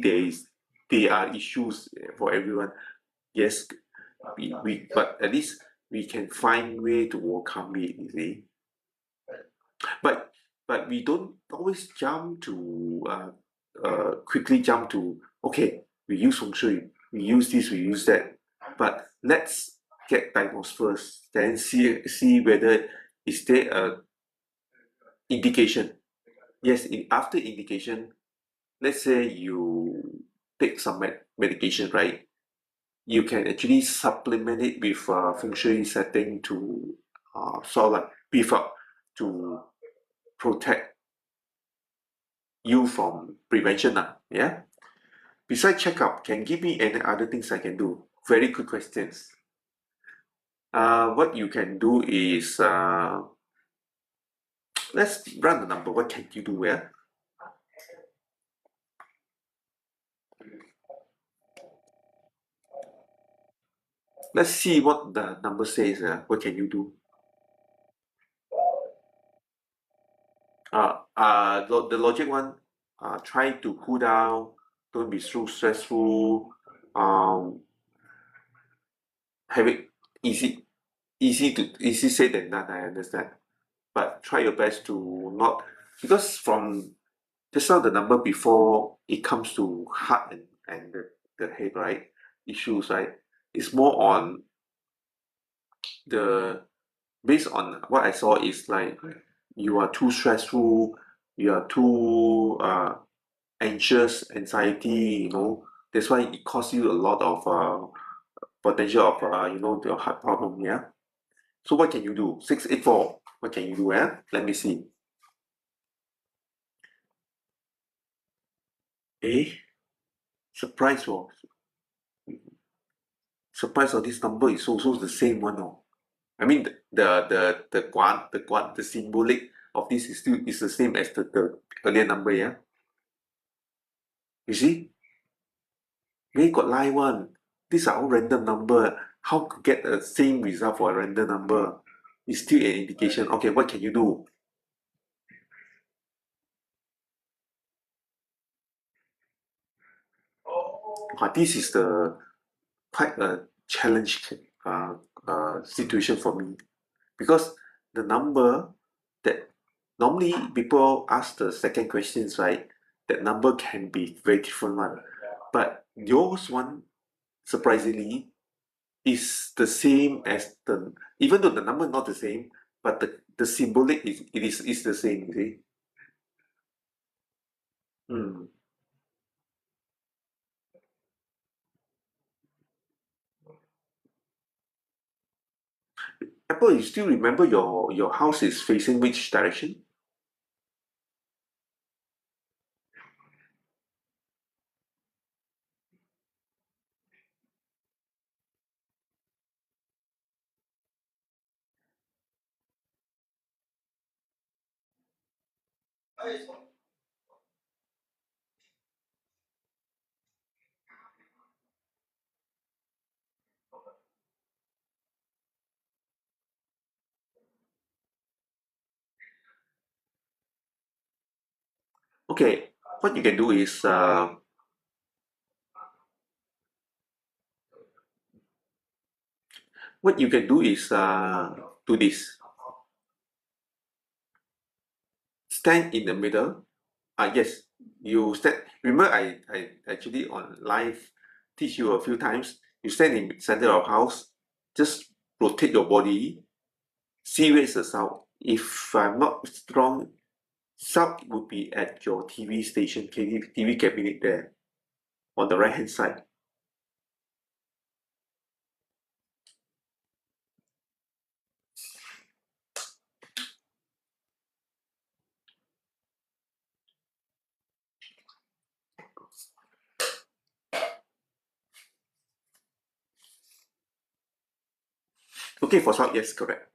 there are issues for everyone. Yes, but at least we can find way to overcome it. You see, but we don't always jump to quickly jump to, okay, we use feng shui, we use this, we use that. But let's get diagnosed first, then see whether is there a indication. Yes, after indication, let's say you take some medication, right? You can actually supplement it with feng shui setting to sort of like beef up, to protect you from prevention. Yeah. Besides checkup, can give me any other things I can do? Very good questions. What you can do is, let's run the number. What can you do? Yeah. Let's see what the number says. What can you do? The logic one, try to cool down, don't be so stressful, um, have it easy, easy say than done, I understand. But try your best to not, because from just now the number before it comes to heart and the head, right? Issues, right? It's more on the, based on what I saw, is like you are too stressful, you are too anxious, anxiety, that's why it causes you a lot of potential of the heart problem. Yeah. So what can you do? 684. What can you do? Let me see. Eh, surprise, surprise of this number is also the same one. I mean, the symbolic of this is the same as the earlier number. Yeah. You see, where got lie one? These are all random number. How to get the same result for a random number? It's still an indication. Okay, what can you do? This is the quite a challenge situation for me, because the number that normally people ask the second questions, right? That number can be very different one, but yours one surprisingly is the same as the, even though the number not the same, but the symbolic is the same. You see? Mm. Apple, you still remember your house is facing which direction? Okay, what you can do is do this. Stand in the middle. Yes, you stand. Remember, I actually on live teach you a few times. You stand in center of house. Just rotate your body. See where's the sound. If I'm not wrong, sound would be at your TV station, TV cabinet there on the right hand side. Okay, for sound, yes, correct.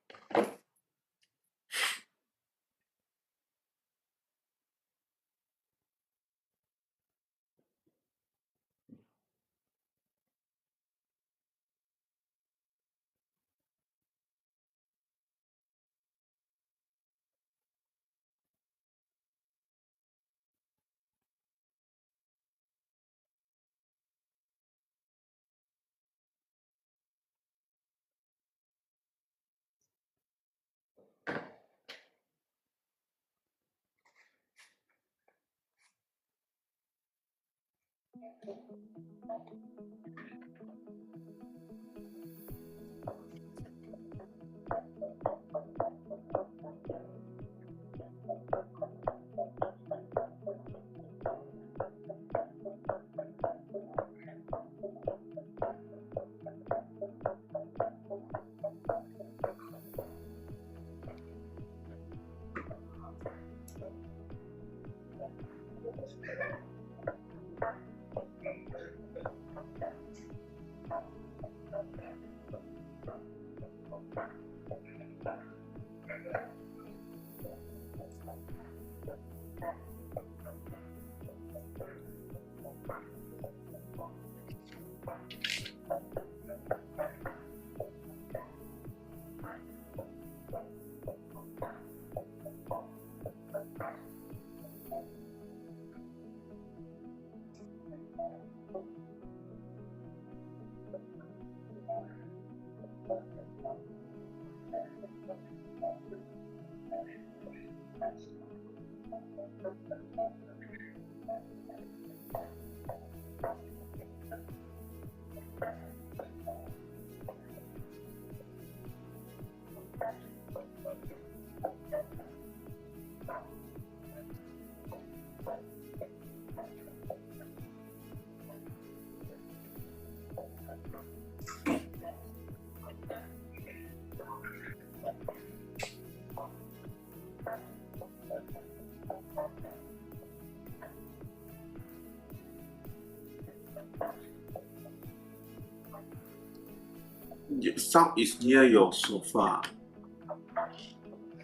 Sound is near your sofa.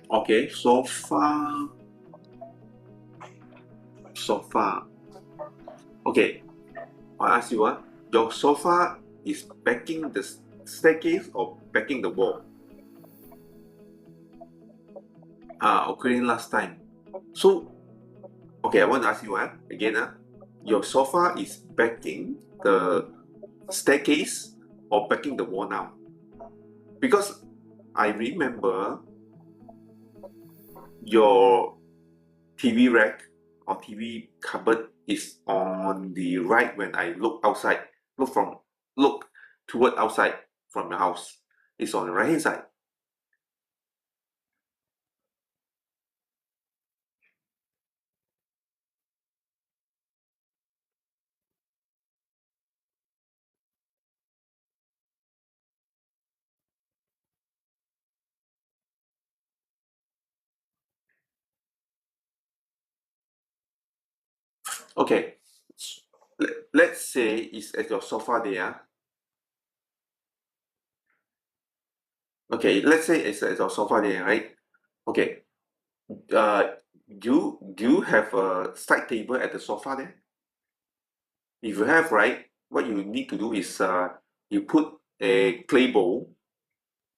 Okay, sofa. Okay, I ask you what? Your sofa is backing the staircase or backing the wall? Occurring last time. So, okay, I want to ask you again. Your sofa is backing the staircase or backing the wall now? because I remember your TV rack or TV cupboard is on the right when I look outside, look toward outside from your house. It's on the right hand side. Okay, let's say it's at your sofa there. Okay, let's say it's at your sofa there, right? Okay. Do you have a side table at the sofa there? If you have, right, what you need to do is you put a clay bowl,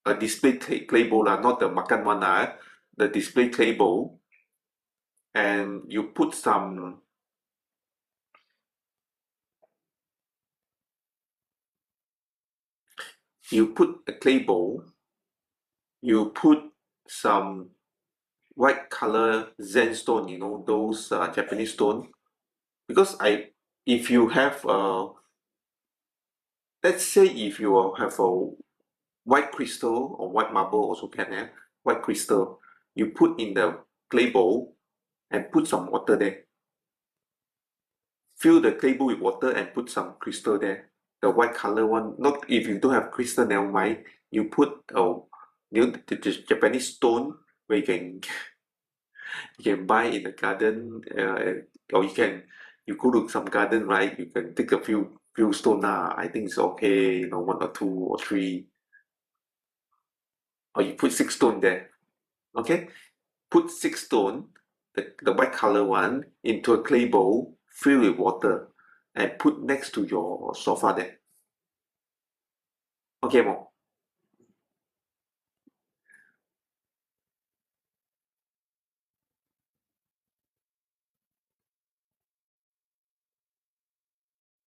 a display clay bowl lah, not the makan one lah, the display clay bowl, and you put a clay bowl, you put some white color zen stone, those Japanese stone, because if you have let's say if you have a white crystal or white marble also can have white crystal, you put in the clay bowl and put some water there. Fill the clay bowl with water and put some crystal there. The white color one, not if you don't have crystal, never mind. You put the Japanese stone where you can buy in the garden, or you go to some garden, right? You can take a few stone. I think it's okay, one or two or three, or you put six stone there. Okay, put six stone, the white color one, into a clay bowl, fill with water, and put next to your sofa there. Okay, mo?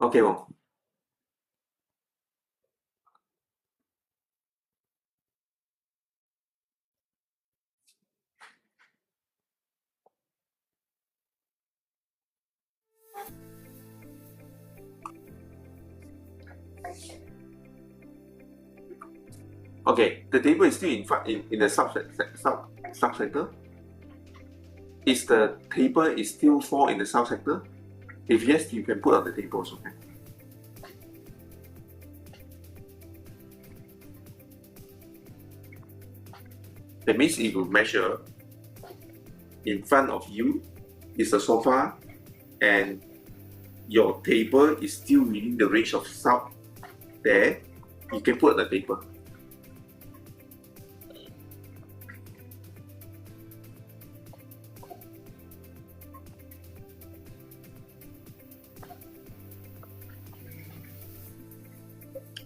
Okay, mo? Okay, the table is still in front in the subsector. Is the table is still fall in the subsector? If yes, you can put on the table also. Okay? That means if you measure, in front of you is the sofa, and your table is still within the range of sub there, you can put on the table.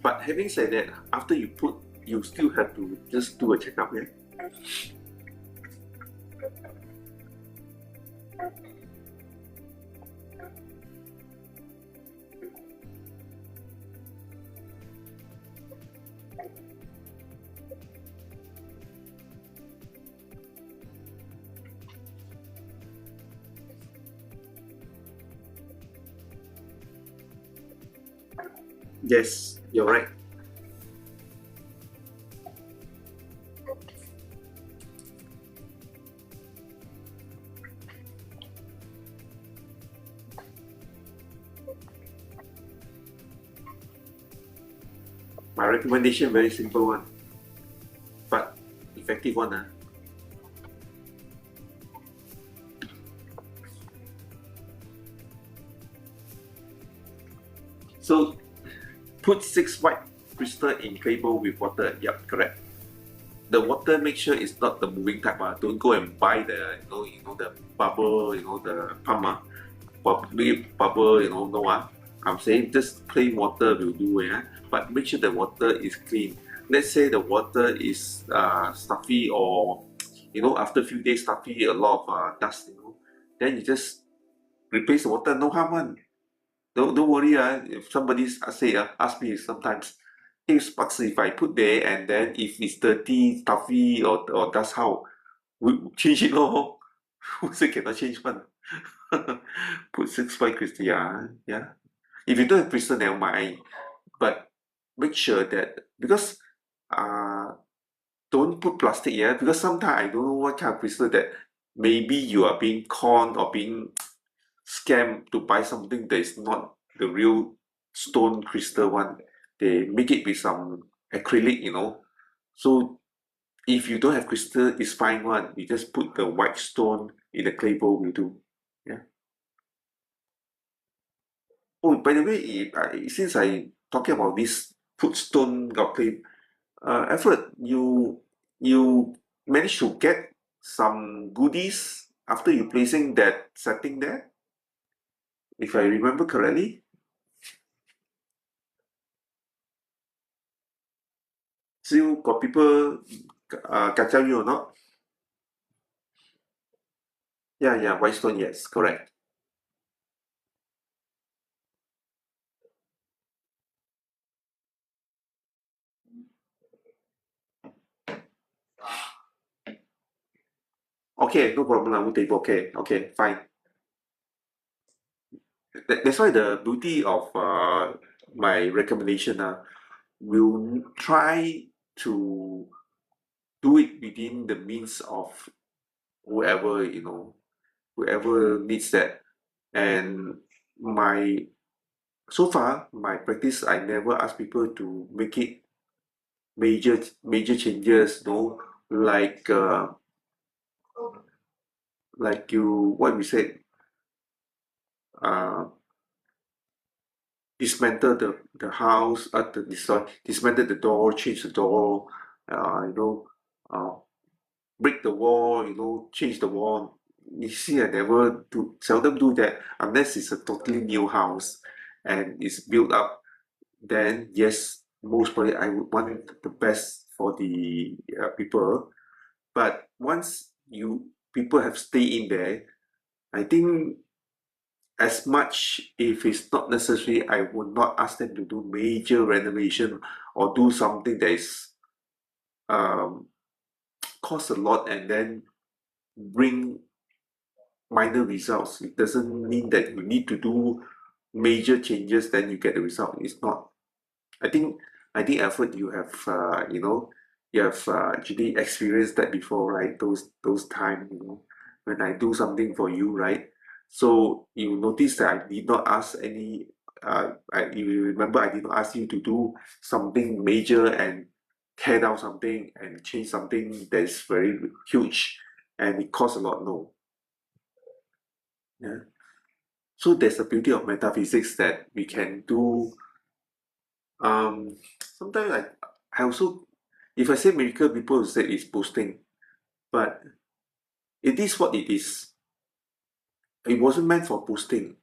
But having said that, after you put, you still have to just do a checkup, yeah? Yes, you're right. My recommendation very simple one, but effective one. So put 6 white crystal in clay bowl with water. Yep, correct. The water, make sure it's not the moving type. Don't go and buy the the bubble, the pump. Bubble, no. I'm saying just plain water will do. But make sure the water is clean. Let's say the water is stuffy, or after a few days stuffy, a lot of dust. Then you just replace the water. No harm one. Don't worry. If somebody ask me sometimes, Hey, sparks if I put there and then if it's dirty, stuffy or dust how? We change it lor. Who say cannot change one? Put 6 point crystal, yeah, yeah. If you don't have crystal, never mind. But make sure that because uh don't put plastic, yeah, because sometimes I don't know what kind of crystal that maybe you are being conned or being scammed to buy something that is not the real stone crystal one. They make it with some acrylic, So if you don't have crystal, it's fine one. You just put the white stone in the clay bowl will do. Yeah. Oh, by the way, since I talking about this put stone or clay, Alfred, you managed to get some goodies after you placing that setting there, if I remember correctly. Still got people kacau you or not? Yeah, yeah, white stone, yes, correct. Okay, no problem, I will take. Okay, okay, fine. That's why the beauty of my recommendation will try to do it within the means of whoever, whoever needs that. And my so far, my practice, I never ask people to make it major changes, like like you what we said, uh, dismantle the house, dismantle the door, change the door, uh, break the wall, change the wall. You see, I never do, seldom do that unless it's a totally new house and it's built up. Then yes, most probably I would want the best for the people. But once you people have stayed in there, I think as much if it's not necessary, I would not ask them to do major renovation or do something that is um, cost a lot and then bring minor results. It doesn't mean that you need to do major changes then you get the result. It's not. I think Alfred, you have actually experienced that before, right? Those time, when I do something for you, right? So you notice that I did not ask any. You remember I did not ask you to do something major and tear down something and change something that is very huge and it costs a lot. No, yeah. So there's the beauty of metaphysics that we can do. Sometimes I also, if I say miracle, people will say it's boosting, but it is what it is. It wasn't meant for boosting.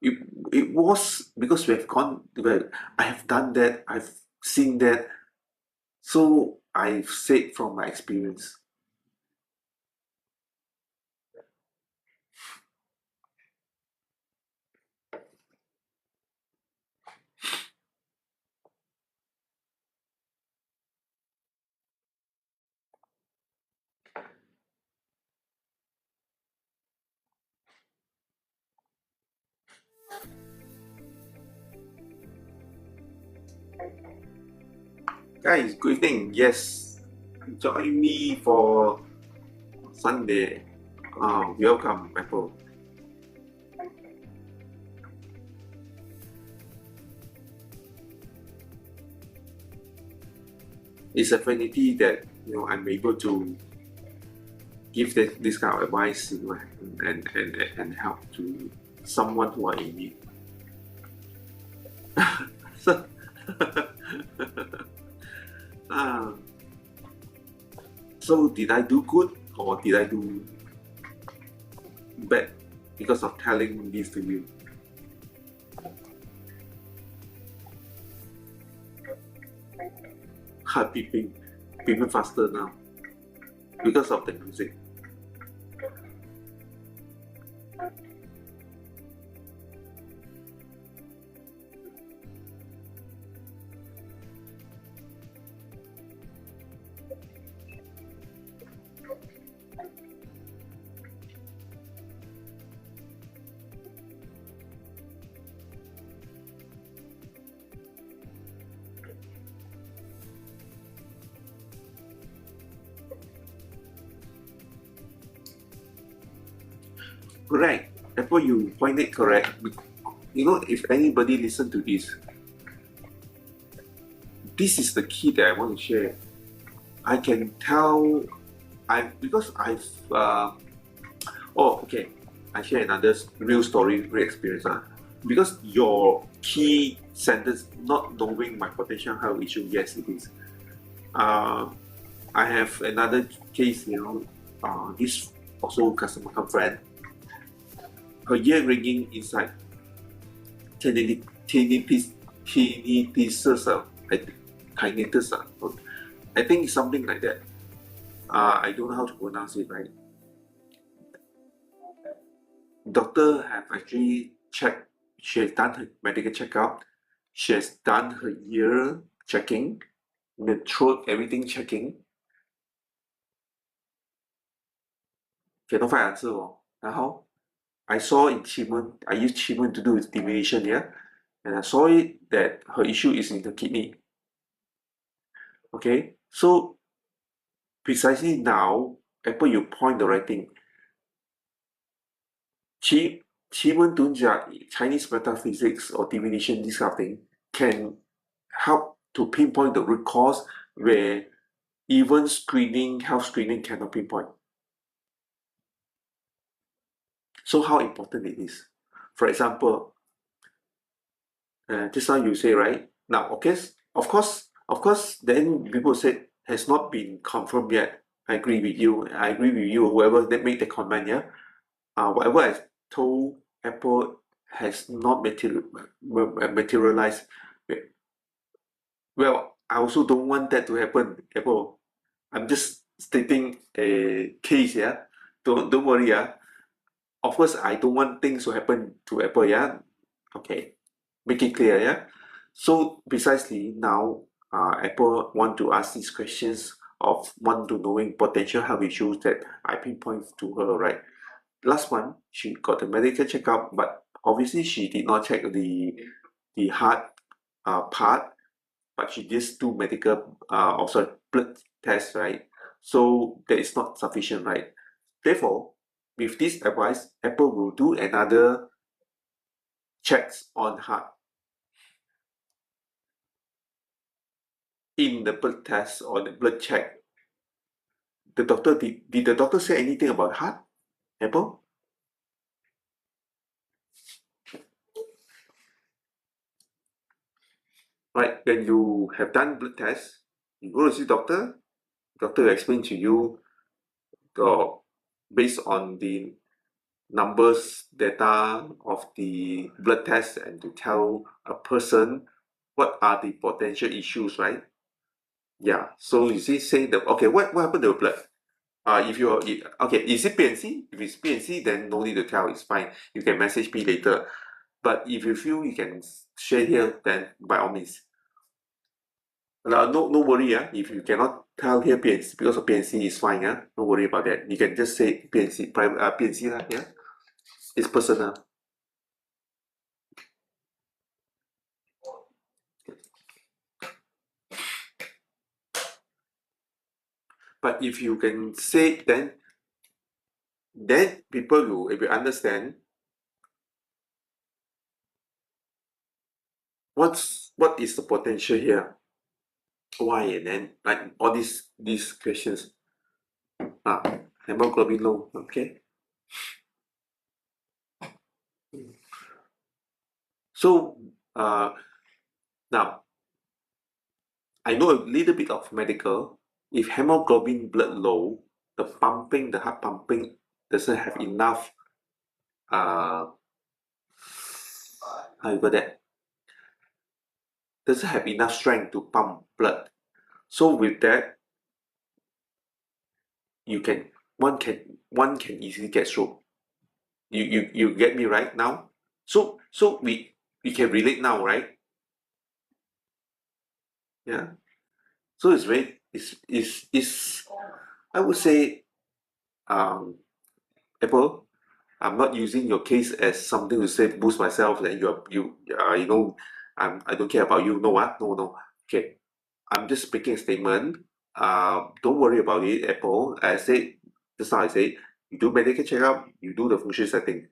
It, it was because we have gone, well, I have done that, I've seen that, so I've said from my experience. Guys, good evening. Yes, join me for Sunday. Welcome, Apple. It's a vanity that I'm able to give this kind of advice, and help to someone who are in need. So, uh, so did I do good or did I do bad because of telling this to you? Heart beeping faster now because of the music. Correct. Apple, you point it correct. You know, if anybody listen to this is the key that I want to share. I can tell because I've oh, okay. I share another real story, real experience. Because your key sentence, not knowing my potential health issue, yes, it is. Uh, I have another case, this also customer come friend. Her ear ringing inside tinnitus, tinnitus, tinnitus. I think it's something like that. I don't know how to pronounce it right. Doctor have actually checked. She has done her medical checkup. She has done her ear checking, the throat, everything checking. Cannot find answer. And how? I saw in Qimeng, I used Qimeng to do divination, yeah? And I saw it that her issue is in the kidney. Okay? So precisely now, Apple, you point the right thing. Qimeng Dunjia, Chinese metaphysics or divination, this kind of thing, can help to pinpoint the root cause where even screening, health screening cannot pinpoint. So how important it is. For example, just now you say, right? Now, okay, of course, then people said has not been confirmed yet. I agree with you. I agree with you. Whoever that made the comment, yeah. Whatever I told Apple has not materialized. Well, I also don't want that to happen, Apple. I'm just stating a case, yeah. Don't worry, yeah. Of course, I don't want things to happen to Apple, yeah. Okay, make it clear, yeah. So precisely now, Apple want to ask these questions of want to knowing potential health issues that I pinpoint to her, right? Last month, she got a medical checkup, but obviously she did not check the heart part, but she just do medical, sorry, blood test, right? So that is not sufficient, right? Therefore, with this advice, Apple will do another checks on heart in the blood test or the blood check. Did the doctor say anything about heart, Apple? Right, when you have done blood test, you go to see doctor will explain to you based on the numbers data of the blood test and to tell a person what are the potential issues, right? Yeah. So you see, say the okay, what happened to the blood? If you're okay, is it PNC? If it's PNC, then no need to tell. It's fine. You can message me later. But if you feel you can share here, then by all means. No worry, if you cannot tell here PNC because of PNC is fine, no worry about that. You can just say PNC, private PNC lah, yeah. It's personal. But if you can say, then people will understand what is the potential here, why, and then like all these questions. Hemoglobin low, okay. So now I know a little bit of medical. If hemoglobin blood low, the heart pumping doesn't have enough how you call that? Doesn't have enough strength to pump blood. So with that, you can one can easily get stroke. You get me right now? So we can relate now, right? Yeah. So it's very it's I would say Apple, I'm not using your case as something to say boost myself that I don't care about you. No, no. Okay. I'm just making a statement. Don't worry about it, Apple. I said just now I say you do medical checkup, you do the function setting.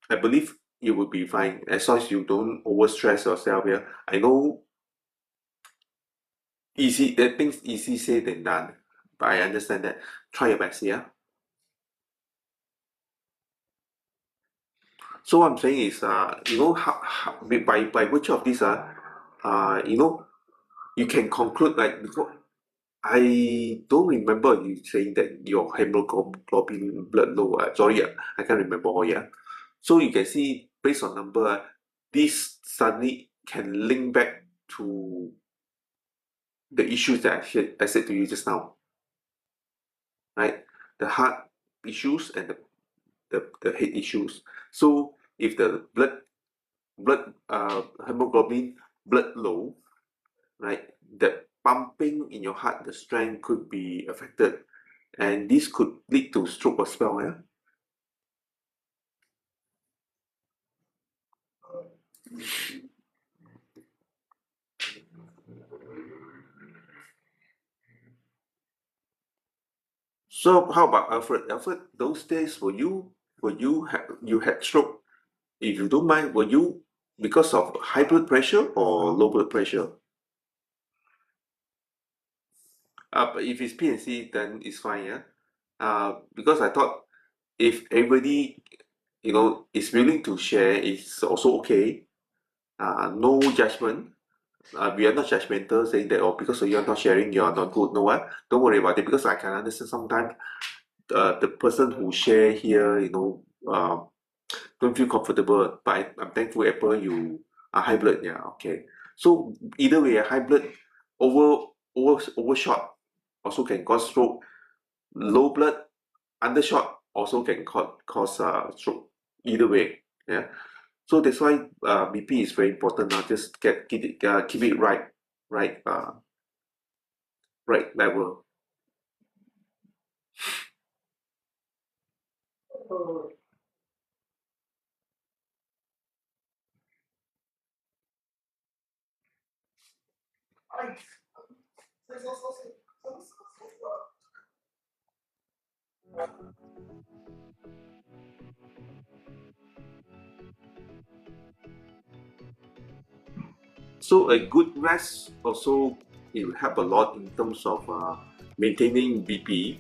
I believe you will be fine as long as you don't overstress yourself. Yeah, I know easy that things easy said than done, but I understand that. Try your best. Yeah. So what I'm saying is, by virtue of this, you can conclude like because I don't remember you saying that your hemoglobin blood low. Sorry, I can't remember. Oh, yeah. So you can see based on number, this suddenly can link back to the issues that I said to you just now, right? The heart issues and the head issues. So if the blood hemoglobin blood low, right, the pumping in your heart, the strength could be affected, and this could lead to stroke as well. Yeah. So how about Alfred? Alfred, those days you had stroke? If you don't mind, were you because of high blood pressure or low blood pressure? But if it's PNC, then it's fine, yeah. Because I thought if everybody is willing to share, it's also okay. No judgment. We are not judgmental saying that because you're not sharing, you're not good. No, what? Don't worry about it because I can understand sometimes the person who share here, don't feel comfortable. But I'm thankful, Apple, you are high blood. Yeah, okay. So either way, high blood overshot also can cause stroke. Low blood undershot also can cause stroke. Either way, yeah. So that's why BP is very important. Now, just keep it right, right level. So a good rest also it will help a lot in terms of maintaining BP,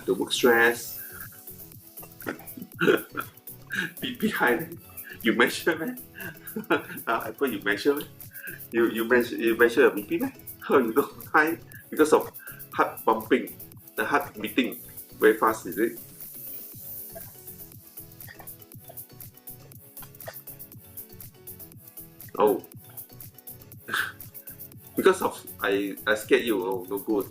the work stress, BP high. You measure, man. Apple, you measure, man. You measure your BP, man. How you know high because of heart pumping, the heart beating very fast, is it? Oh, because of I scared you. Oh, no good.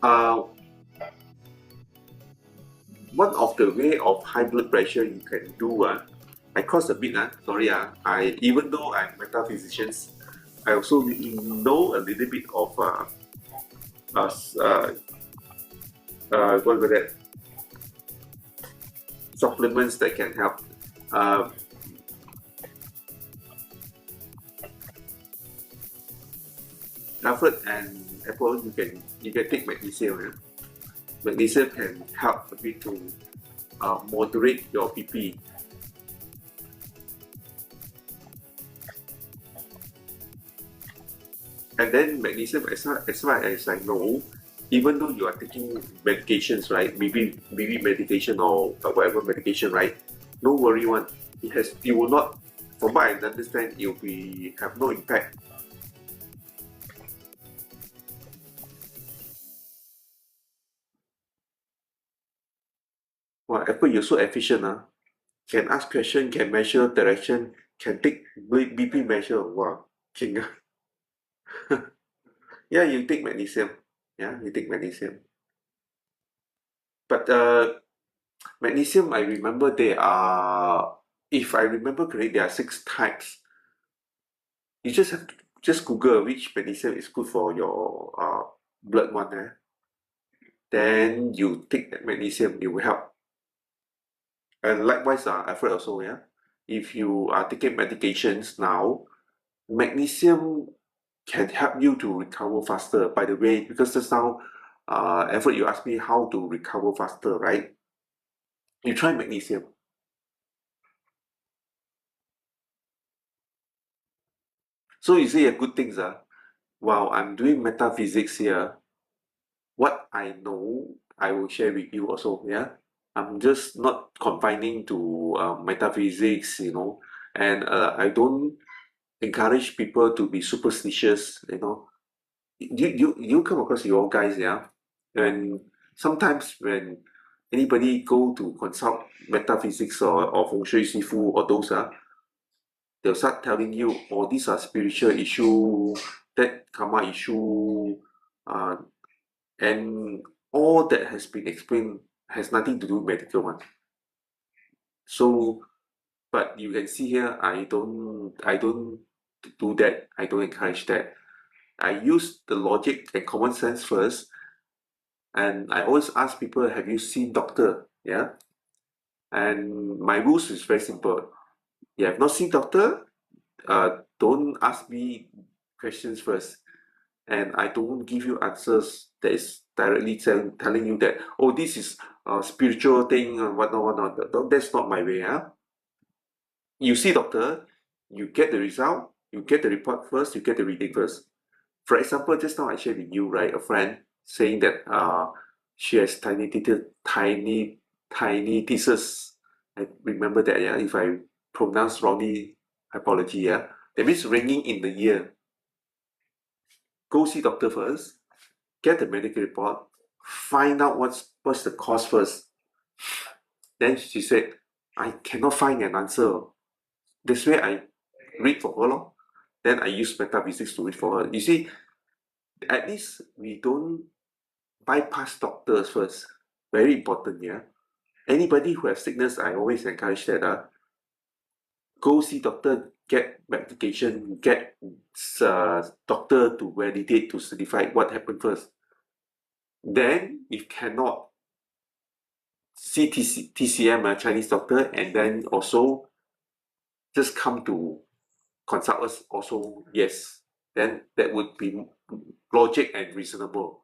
Uh, one of the way of high blood pressure you can do, I cross a bit, sorry, I even though I'm metaphysicians, I also know a little bit of uh, s- uh, what was that supplements that can help. Uh, Alfred and Apple, you can take magnesium. Magnesium can help a bit to moderate your BP. And then magnesium, as far as I know, even though you are taking medications, right? Maybe medication or whatever medication, right? No worry one. It will not, from what I understand, it will be have no impact. Wow, Apple, you're so efficient, Can ask question, can measure direction, can take BP measure. Wow, king. Yeah, you take magnesium. Yeah, you take magnesium. But magnesium, I remember there are, if I remember correctly, there are six types. You just have to just Google which magnesium is good for your blood one. Then you take that magnesium, it will help. And likewise, Alfred also, yeah. if you are taking medications now, magnesium can help you to recover faster. By the way, because just now, Alfred, you asked me how to recover faster, right? You try magnesium. So you see a good things, while I'm doing metaphysics here, what I know, I will share with you also, yeah? I'm just not confining to metaphysics, and I don't encourage people to be superstitious. You come across your guys, yeah? And sometimes when anybody go to consult metaphysics or feng shui sifu or those, they'll start telling you, oh, these are spiritual issue, that karma issue, uh, and all that has been explained has nothing to do with medical one. So, but you can see here, I don't do that. I don't encourage that. I use the logic and common sense first, and I always ask people, have you seen doctor? Yeah, and my rules is very simple. You have not seen doctor, don't ask me questions first, and I don't give you answers that is directly telling you that, oh, this is a spiritual thing and whatnot, whatnot. That's not my way. You see doctor, you get the result, you get the report first, you get the reading first. For example, just now I shared with you, right, a friend saying that she has tiny pieces. I remember that, yeah. If I pronounce wrongly, apology, yeah. That means ringing in the ear. Go see doctor first, get the medical report, find out what's the cause first. Then she said, I cannot find an answer. That's why I read for her lor. Then I use metaphysics to read for her. You see, at least we don't bypass doctors first. Very important, yeah. Anybody who has sickness, I always encourage that. Go see doctor, get medication, get doctor to validate, to certify what happened first. Then, if cannot, see TCM, a Chinese doctor, and then also just come to consult us also, yes. Then that would be logic and reasonable.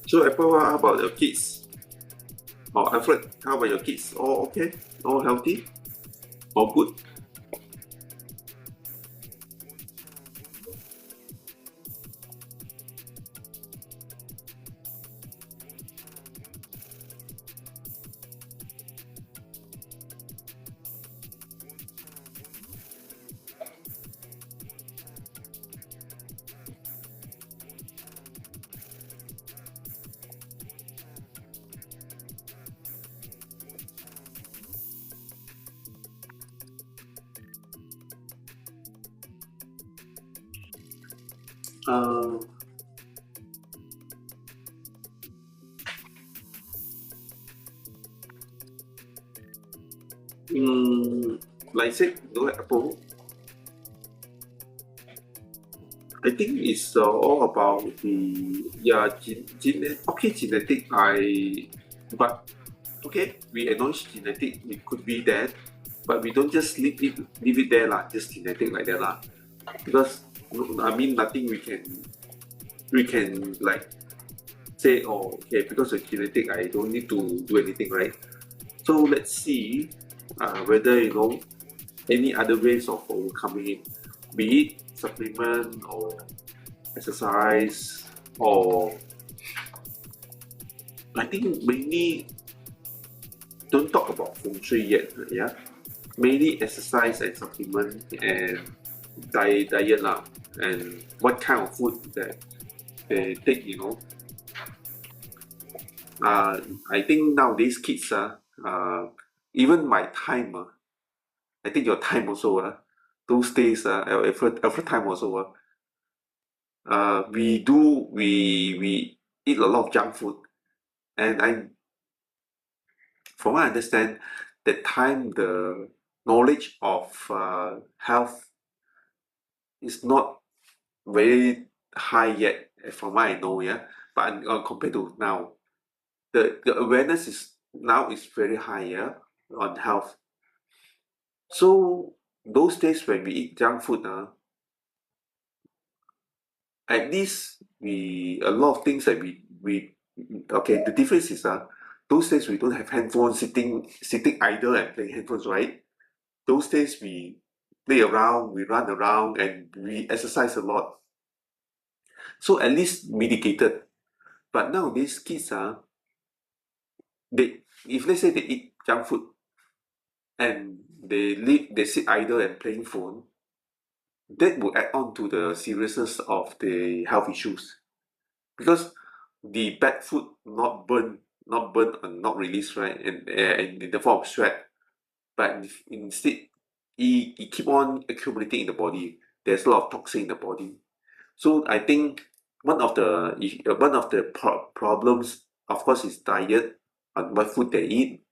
So Apple, how about your kids? Or Alfred, how about your kids? All okay? All healthy? All good? Uh, mm, like I said, no Apple. I think it's all about the genetic. But okay, we acknowledge genetic. It could be that, but we don't just leave it there lah. Just genetic like that lah. Because I mean nothing we can like say, oh okay, because of genetic I don't need to do anything, right? So let's see whether any other ways of overcoming it, be it supplement or exercise, or I think mainly don't talk about feng shui yet, yeah. Mainly exercise and supplement and diet lah, and what kind of food that they take, I think nowadays kids even my time I think your time also those days every time also we eat a lot of junk food, and from what I understand, that time the knowledge of health is not very high yet, from what I know, yeah. But compared to now, the awareness is now is very high, yeah, on health. So those days when we eat junk food, at least we a lot of things that we okay. The difference is those days we don't have handphones sitting idle and playing handphones, right? Those days we play around, we run around, and we exercise a lot. So at least mitigated. But nowadays kids they if let's say they eat junk food and they sit idle and playing phone, that will add on to the seriousness of the health issues, because the bad food not burn and not released, right, and in the form of sweat, but instead it keep on accumulating in the body. There's a lot of toxin in the body. So I think one of the problems, of course, is diet and what food they eat,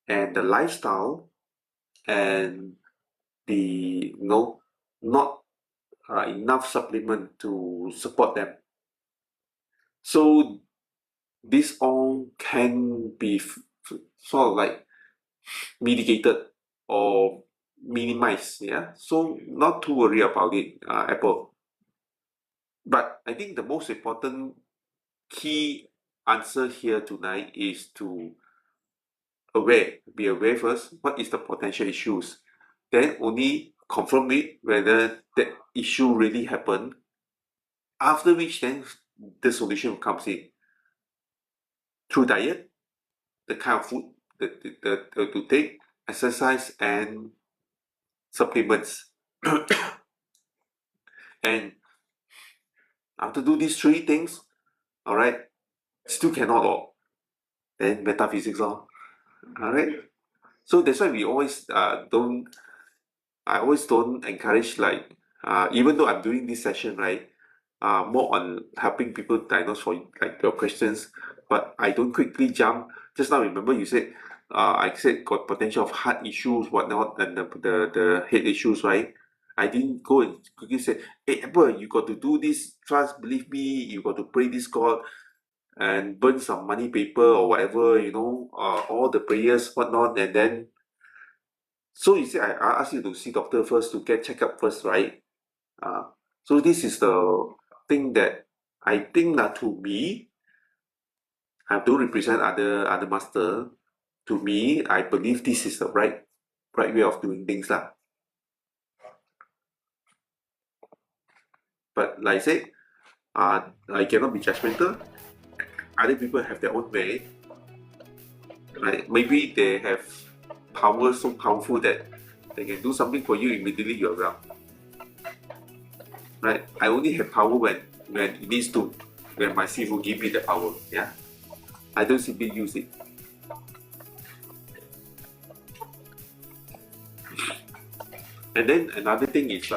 and the lifestyle, and the not enough supplement to support them. So this all can be sort of like mitigated or minimized. Yeah, so not to worry about it, Apple. But I think the most important key answer here tonight is to be aware first. What is the potential issues? Then only confirm it whether that issue really happened. After which, then the solution comes in through diet, the kind of food to take, exercise, and supplements. And after do these three things, all right, still cannot all. Then metaphysics all right. So that's why we always don't. I always don't encourage, like even though I'm doing this session, right, more on helping people diagnose for like your questions, but I don't quickly jump. Just now, remember you said I said got potential of heart issues, whatnot, and the head issues, right? I didn't go and quickly say, hey, Apple, you got to do this, trust, believe me, you got to pray this God and burn some money paper or whatever, all the prayers, whatnot, and then, so you say, I ask you to see doctor first, to get checkup first, right? Uh, so this is the thing that I think that to me, I don't represent other master. To me, I believe this is the right way of doing things lah. But like I said, I cannot be judgmental. Other people have their own way. Right? Maybe they have power so powerful that they can do something for you immediately you're well. Right? I only have power when it needs to, when my Sifu give me the power. Yeah. I don't simply use it. And then another thing is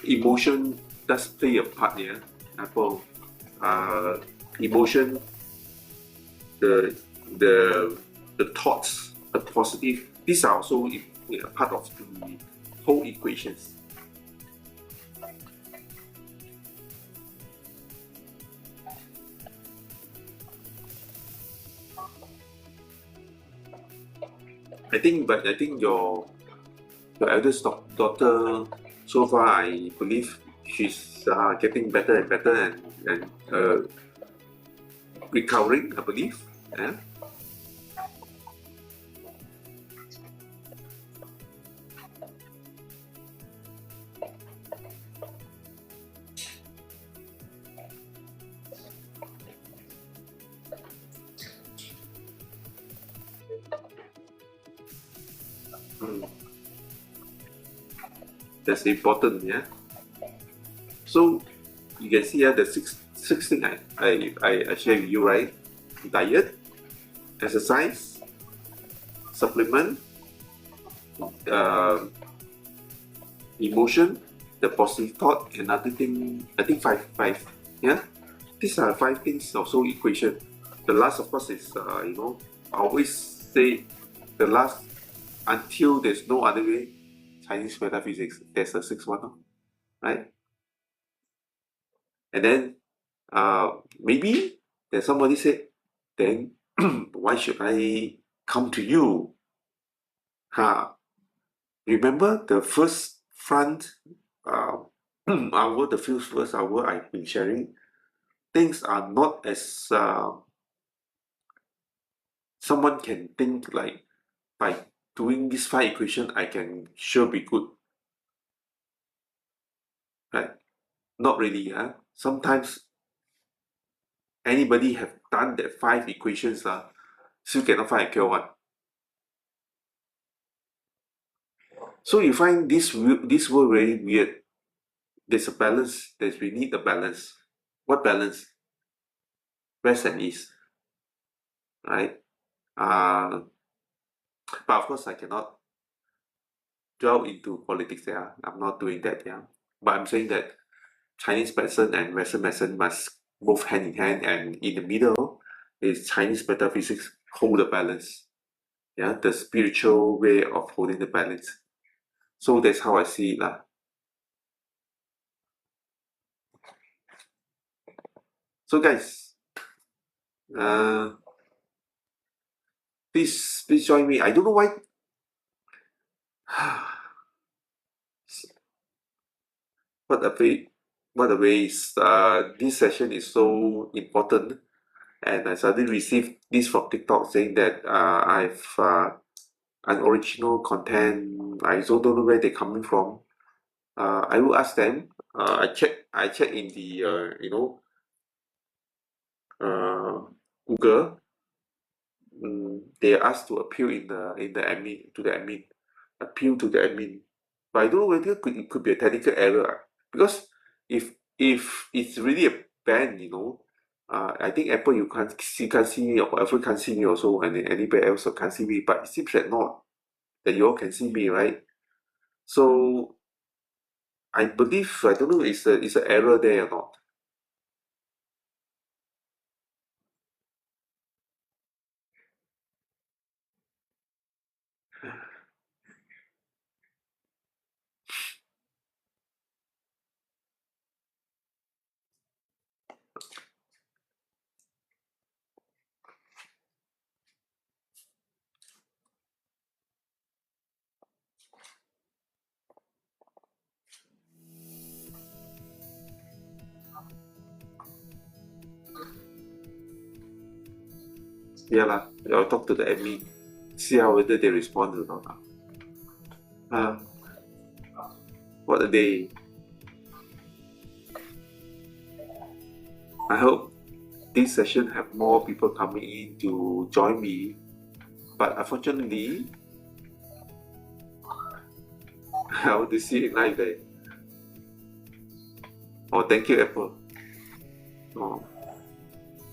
emotion does play a part here. Apple, emotion, the the the thoughts, the positive. These are also a part of the whole equations. I think your eldest daughter, so far, I believe she's getting better and better and recovering, I believe. Yeah. Mm. That's important, yeah. So you can see the six thing I share with you, right? Diet, exercise, supplement, uh, emotion, the positive thought, another thing, I think five. Yeah, these are five things also equation. The last, of course, is I always say the last, until there's no other way, Chinese metaphysics. There's a sixth one, right? And then maybe then somebody said, then why should I come to you? Remember the first front hour, the first hour I've been sharing, things are not as someone can think like by doing this five equation I can sure be good, right? Not really, huh? Sometimes anybody have done that five equations, still cannot find a cure one. So you find this world very weird. There's a balance. We need a balance. What balance? Rest and ease, right? Uh, but of course, I cannot delve into politics. Yeah, I'm not doing that. Yeah, but I'm saying that Chinese medicine and Western medicine must move hand in hand, and in the middle is Chinese metaphysics hold the balance. Yeah, the spiritual way of holding the balance. So that's how I see it, lah. So guys, uh, please join me. I don't know why. what a way, what a waste. This session is so important, and I suddenly received this from TikTok saying that I've unoriginal content. I also don't know where they're coming from. I will ask them. I check in the uh, Google. They asked to appeal in the admin to the admin, appeal to the admin. But I don't know whether it could be a technical error because if it's really a ban, I think Apple you can't see me or Apple can't see me also, and then anybody else can't see me. But it seems that not that you all can see me, right? So I believe I don't know is a error there or not. Yeah lah, I'll talk to the admin, see how whether they respond or not. Uh, what a day. I hope this session have more people coming in to join me, but unfortunately, I want to see it live there. Oh, thank you, Apple. Oh,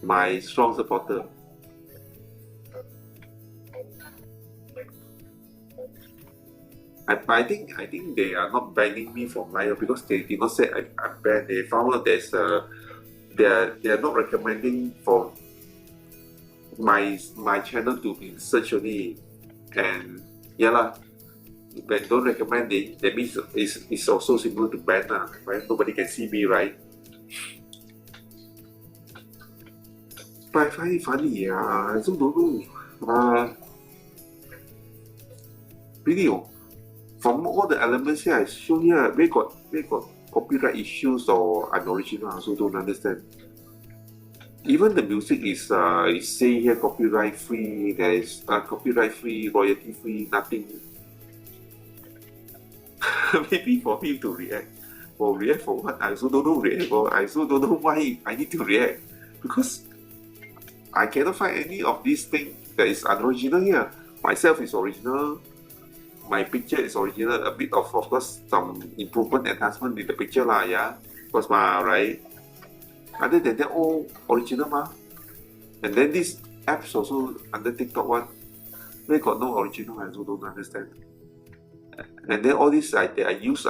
my strong supporter. I think they are not banning me from Live because they did not say I'm banned. They found out they are not recommending for my channel to be searched only, and yeah lah. When don't recommend it, that means it's also similar to ban lah, right? Nobody can see me, right? But I find it funny, I also don't know. Really, from all the elements here I show here, where got copyright issues or unoriginal, I also don't understand. Even the music is say here copyright free, there is copyright free, royalty free, nothing. Maybe for him to react. For react for what? I also don't know react for. I also don't know why I need to react. Because I cannot find any of these things that is unoriginal here. Myself is original. My picture is original. A bit of course, some improvement, enhancement in the picture lah, yeah. Because right. Other than that, all original mah. And then this apps also under TikTok one, they got no original. I also don't understand. And then all these I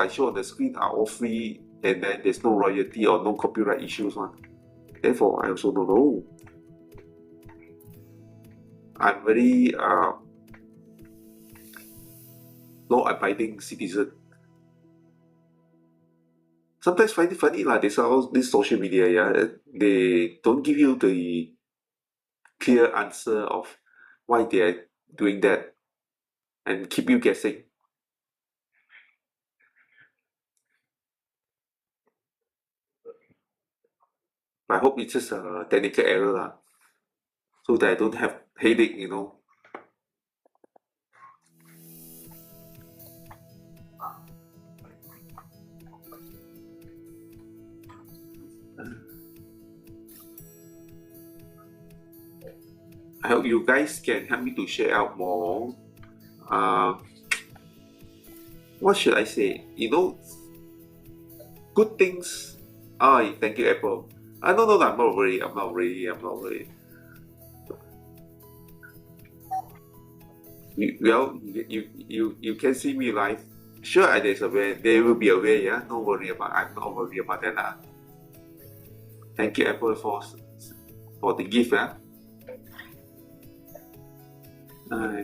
show on the screen are all free, and then there's no royalty or no copyright issues one. Therefore, I also don't know. I'm very law-abiding citizen. Sometimes find it funny lah. This social media, yeah, they don't give you the clear answer of why they are doing that, and keep you guessing. I hope it's just a technical error lah, so that I don't have headache, you know. I hope you guys can help me to share out more. What should I say? You know, good things. Thank you, Apple. No, I'm not worried. I'm not worried. Well, you can see me live. Sure, there's a way. There will be a way. Yeah, no worry about. I'm not worried about that. Thank you, Apple, for the gift. Yeah.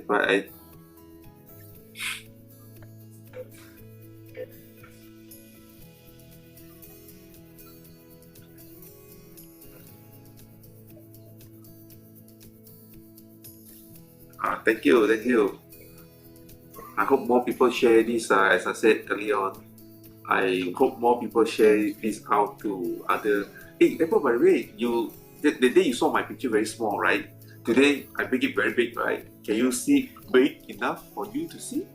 But thank you. I hope more people share this. As I said earlier on, I hope more people share this out to other. Hey, Apple, by the way, the day you saw my picture very small, right? Today I make it very big, right? Can you see big enough for you to see?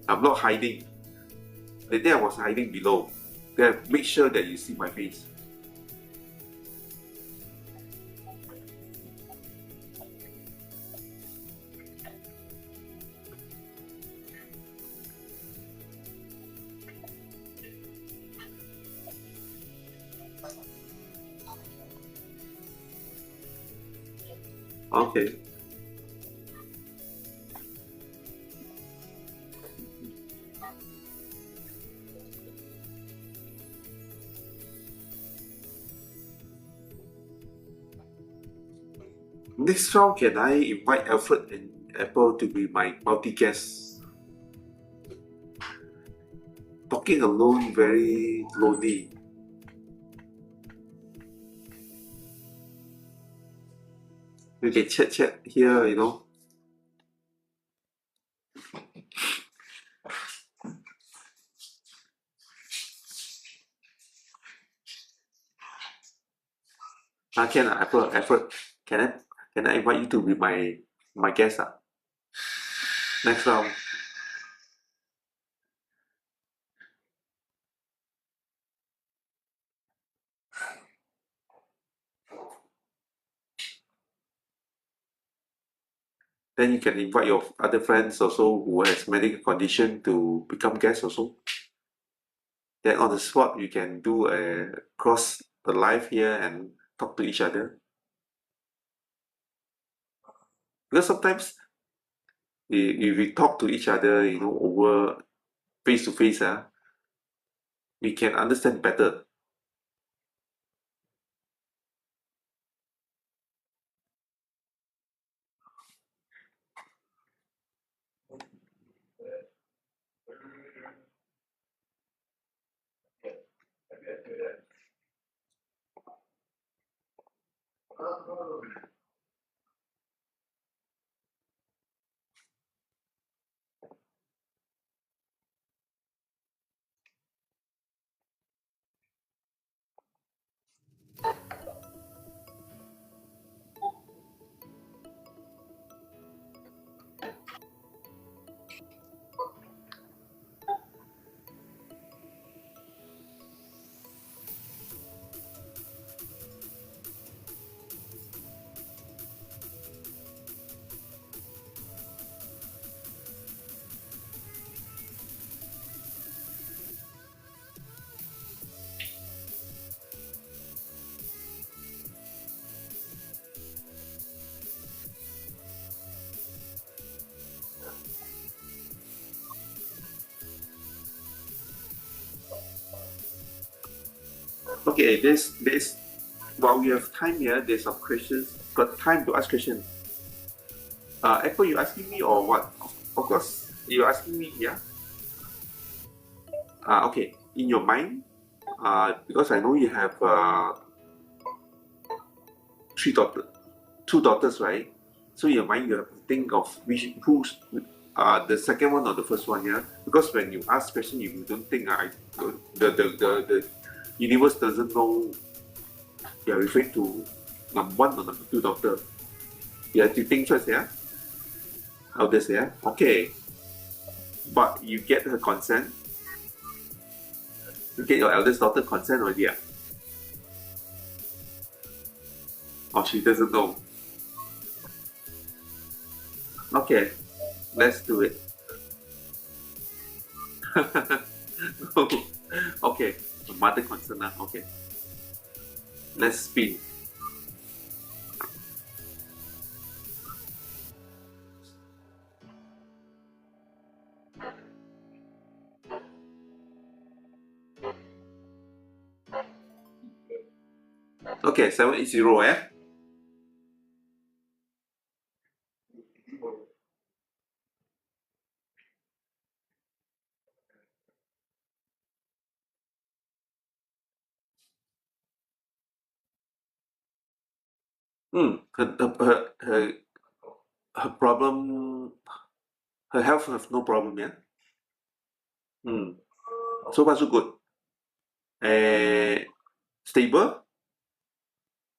I'm not hiding. The day I was hiding below. Then make sure that you see my face. Okay. next round, can I invite Alfred and Apple to be my multi-guests? Talking alone, very lonely. We can chat here, you know. Can Apple, Alfred, can I invite you to be my guest? Next round. Then you can invite your other friends also who has medical condition to become guests also. Then on the spot you can do a cross the live here and talk to each other. Because sometimes if we talk to each other, you know, over face to face, we can understand better. Okay, there's while we have time here, there's some questions. Got time to ask questions. Apple, you asking me or what? Of course, you asking me, yeah. Okay. In your mind, because I know you have three daughters, two daughters, right? So in your mind, you have to think of who's the second one or the first one, yeah. Because when you ask question, if you don't think, the universe doesn't know you are referring to number one or number two daughter. You have to think first, yeah. Eldest, yeah. Okay, but you get her consent. You get your eldest daughter consent already, yeah. Or she doesn't know. Okay, let's do it. Okay, mother concern now. Okay, let's spin. Okay, 780, eh? Her problem, her health have no problem, yeah? Hmm. So far so good. Stable,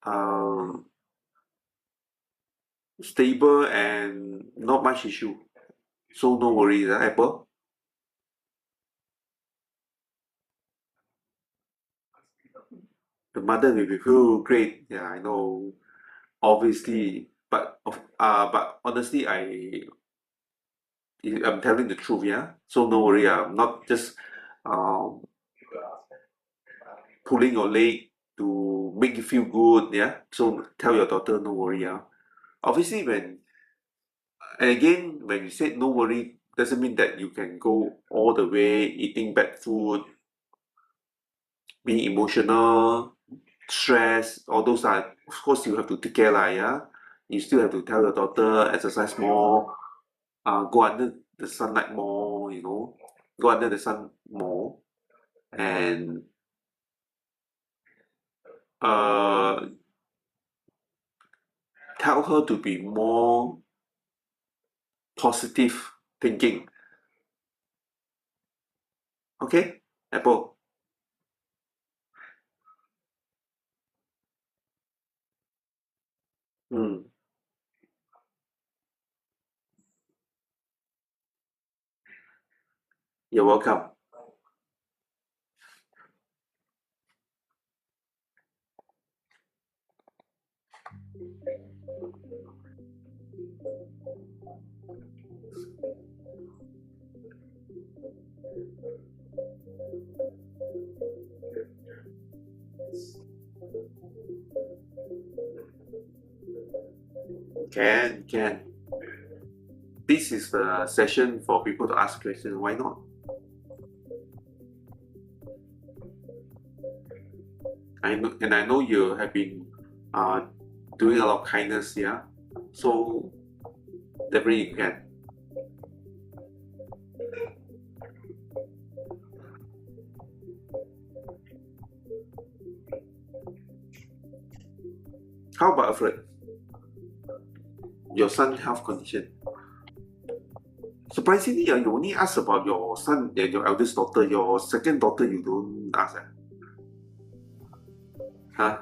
um, stable and not much issue. So no worries, Apple. The mother will feel great. Yeah, I know. Obviously, but honestly, I'm telling the truth. Yeah, so no worry. I'm not just um pulling your leg to make you feel good. Yeah, so tell your daughter no worry. Yeah, obviously and again when you say no worry doesn't mean that you can go all the way eating bad food, being emotional, stress. All those are of course you have to take care lah. Yeah, you still have to tell your daughter exercise more, go under the sunlight more, go under the sun more, and uh, tell her to be more positive thinking. Okay, Apple. Mm, you're welcome. Can. This is the session for people to ask questions. Why not? I know you have been uh, doing a lot of kindness, yeah. So definitely you can. How about Alfred? Your son health condition. Surprisingly, you only ask about your son and your eldest daughter. Your second daughter, you don't ask, huh?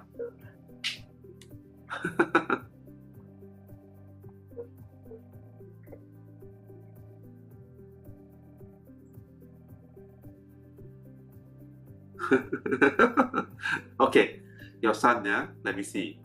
Okay, your son, yeah. Let me see.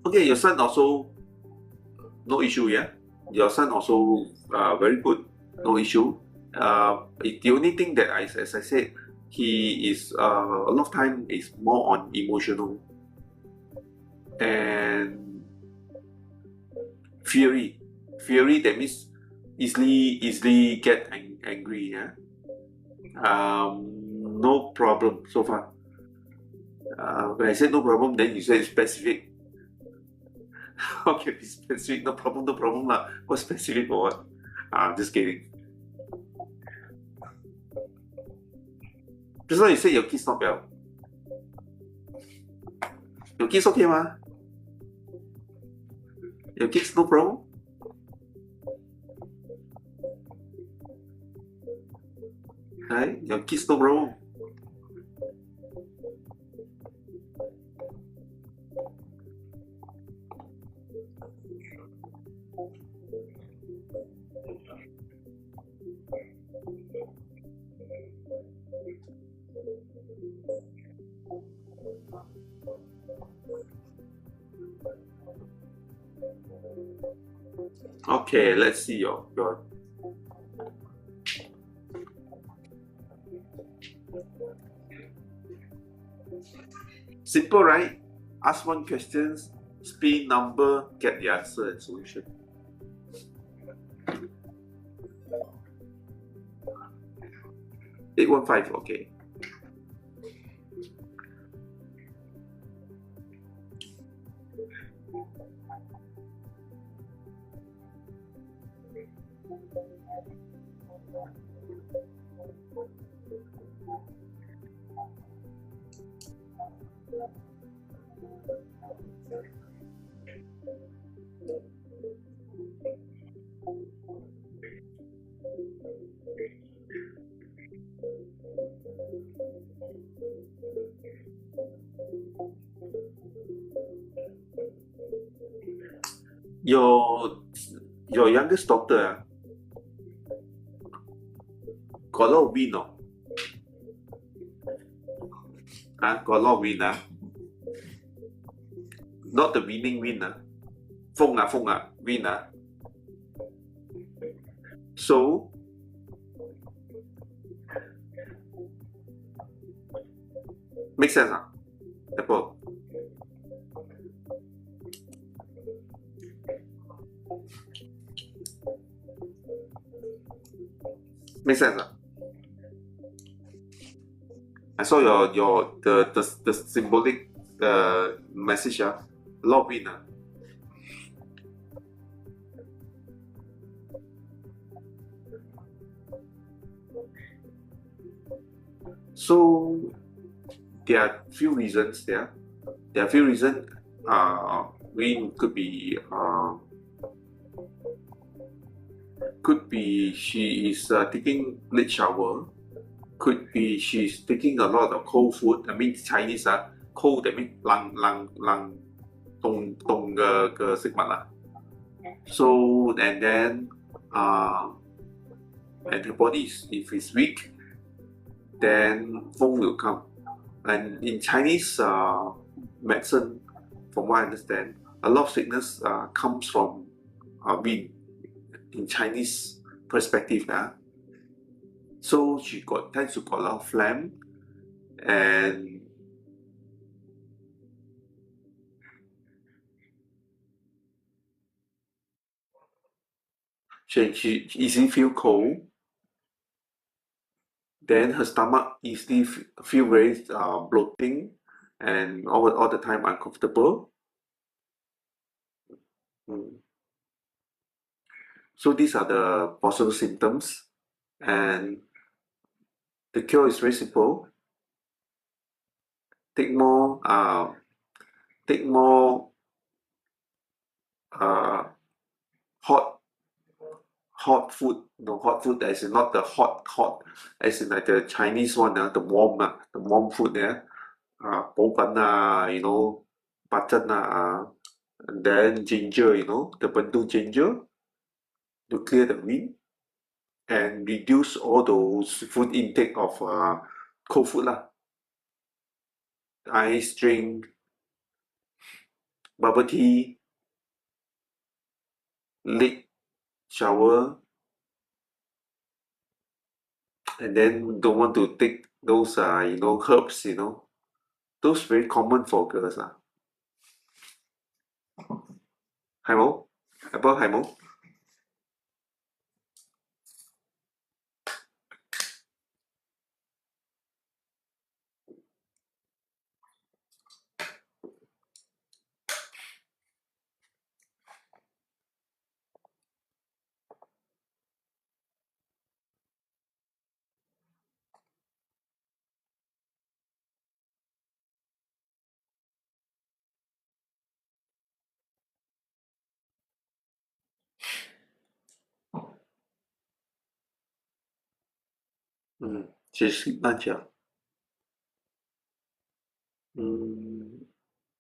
Okay, your son also no issue, yeah. Your son also very good, no issue. The only thing that as I said, he is a lot of time is more on emotional and fury. Fury, that means easily get angry, yeah. No problem so far. When I said no problem, then you said specific. Okay, be specific, no problem lah. What specific for what? I'm just kidding. Just now you said your kids not well. Your kids okay mah? Your kids no problem? Right? Your kids no problem? Okay, let's see your simple, right? Ask one question, spin number, get the answer and solution. Eight one five, okay. Your youngest daughter got a lot of win, no? Got a lot of win, not the winning win, Fong win, So make sense, Apple. Make sense? I saw your the symbolic message. A lot of wind. So there are few reasons there. There are few reasons. Wind could be she is taking late shower. Could be she's taking a lot of cold food. I mean Chinese cold that means 冷凍嘅食物。So and then and the body is, if it's weak, then 风 will come. And in Chinese medicine, from what I understand, a lot of sickness comes from wind in Chinese perspective. So she tends to got a lot of phlegm, and she easily feel cold. Then her stomach easily feel very bloating and all the time uncomfortable. So these are the possible symptoms, and the cure is very simple. Take more hot food. No, hot food as in not the hot, as in like the Chinese one, the warm food there. 補品白珍and then ginger, the bundle ginger to clear the wind and reduce all those food intake of cold food ice drink, bubble tea, late shower, and then don't want to take those herbs, those very common for girls 係冇？阿波係冇？食 sleep lunch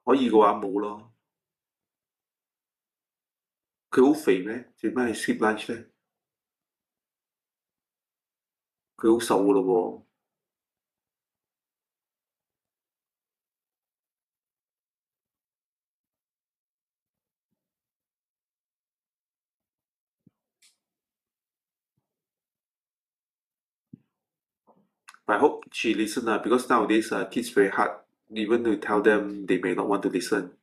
可以嘅話冇咯。佢好肥咩？做咩係 sleep lunch 咧？佢好瘦嘅咯喎。I hope she listen because nowadays kids very hard. Even to tell them, they may not want to listen.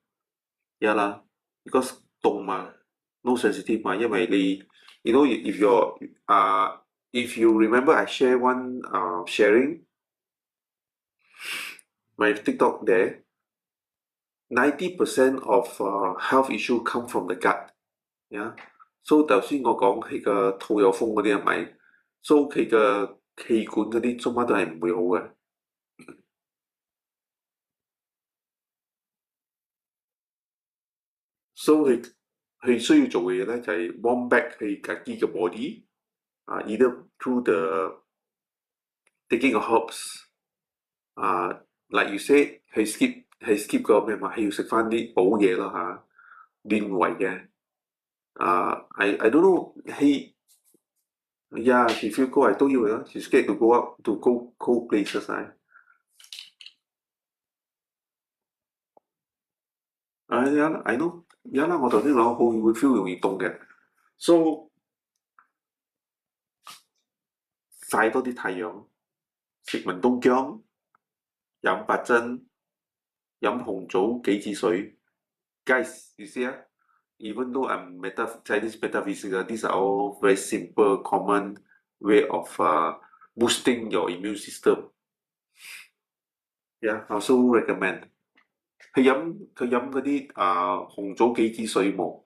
Yeah lah, because 凍嘛，no sensitive 嘛，因為你if you remember I share one sharing my TikTok there, 90% of health issue come from the gut. Yeah. So 頭先我講佢個肚有風嗰啲係咪？So 佢嘅氣管嗰啲中乜都係唔會好嘅。So 佢需要做嘅嘢咧就係 warm back 佢自己嘅 body either through the taking of herbs like you said 佢skip 個咩嘛，佢要食翻啲補嘢啦練胃嘅I don't know yeah she feel cold I told you she scared to go out to go cold places yeah I know yeah 啦，我頭先講會 feel 容易凍嘅，so 曬多啲太陽，食文冬薑，飲白珍，飲紅棗杞子水。Guys, you see even though I'm Chinese metaphysical, these are all very simple, common way of boosting your immune system. Yeah, I also recommend. 佢飲嗰啲紅棗杞子水冇，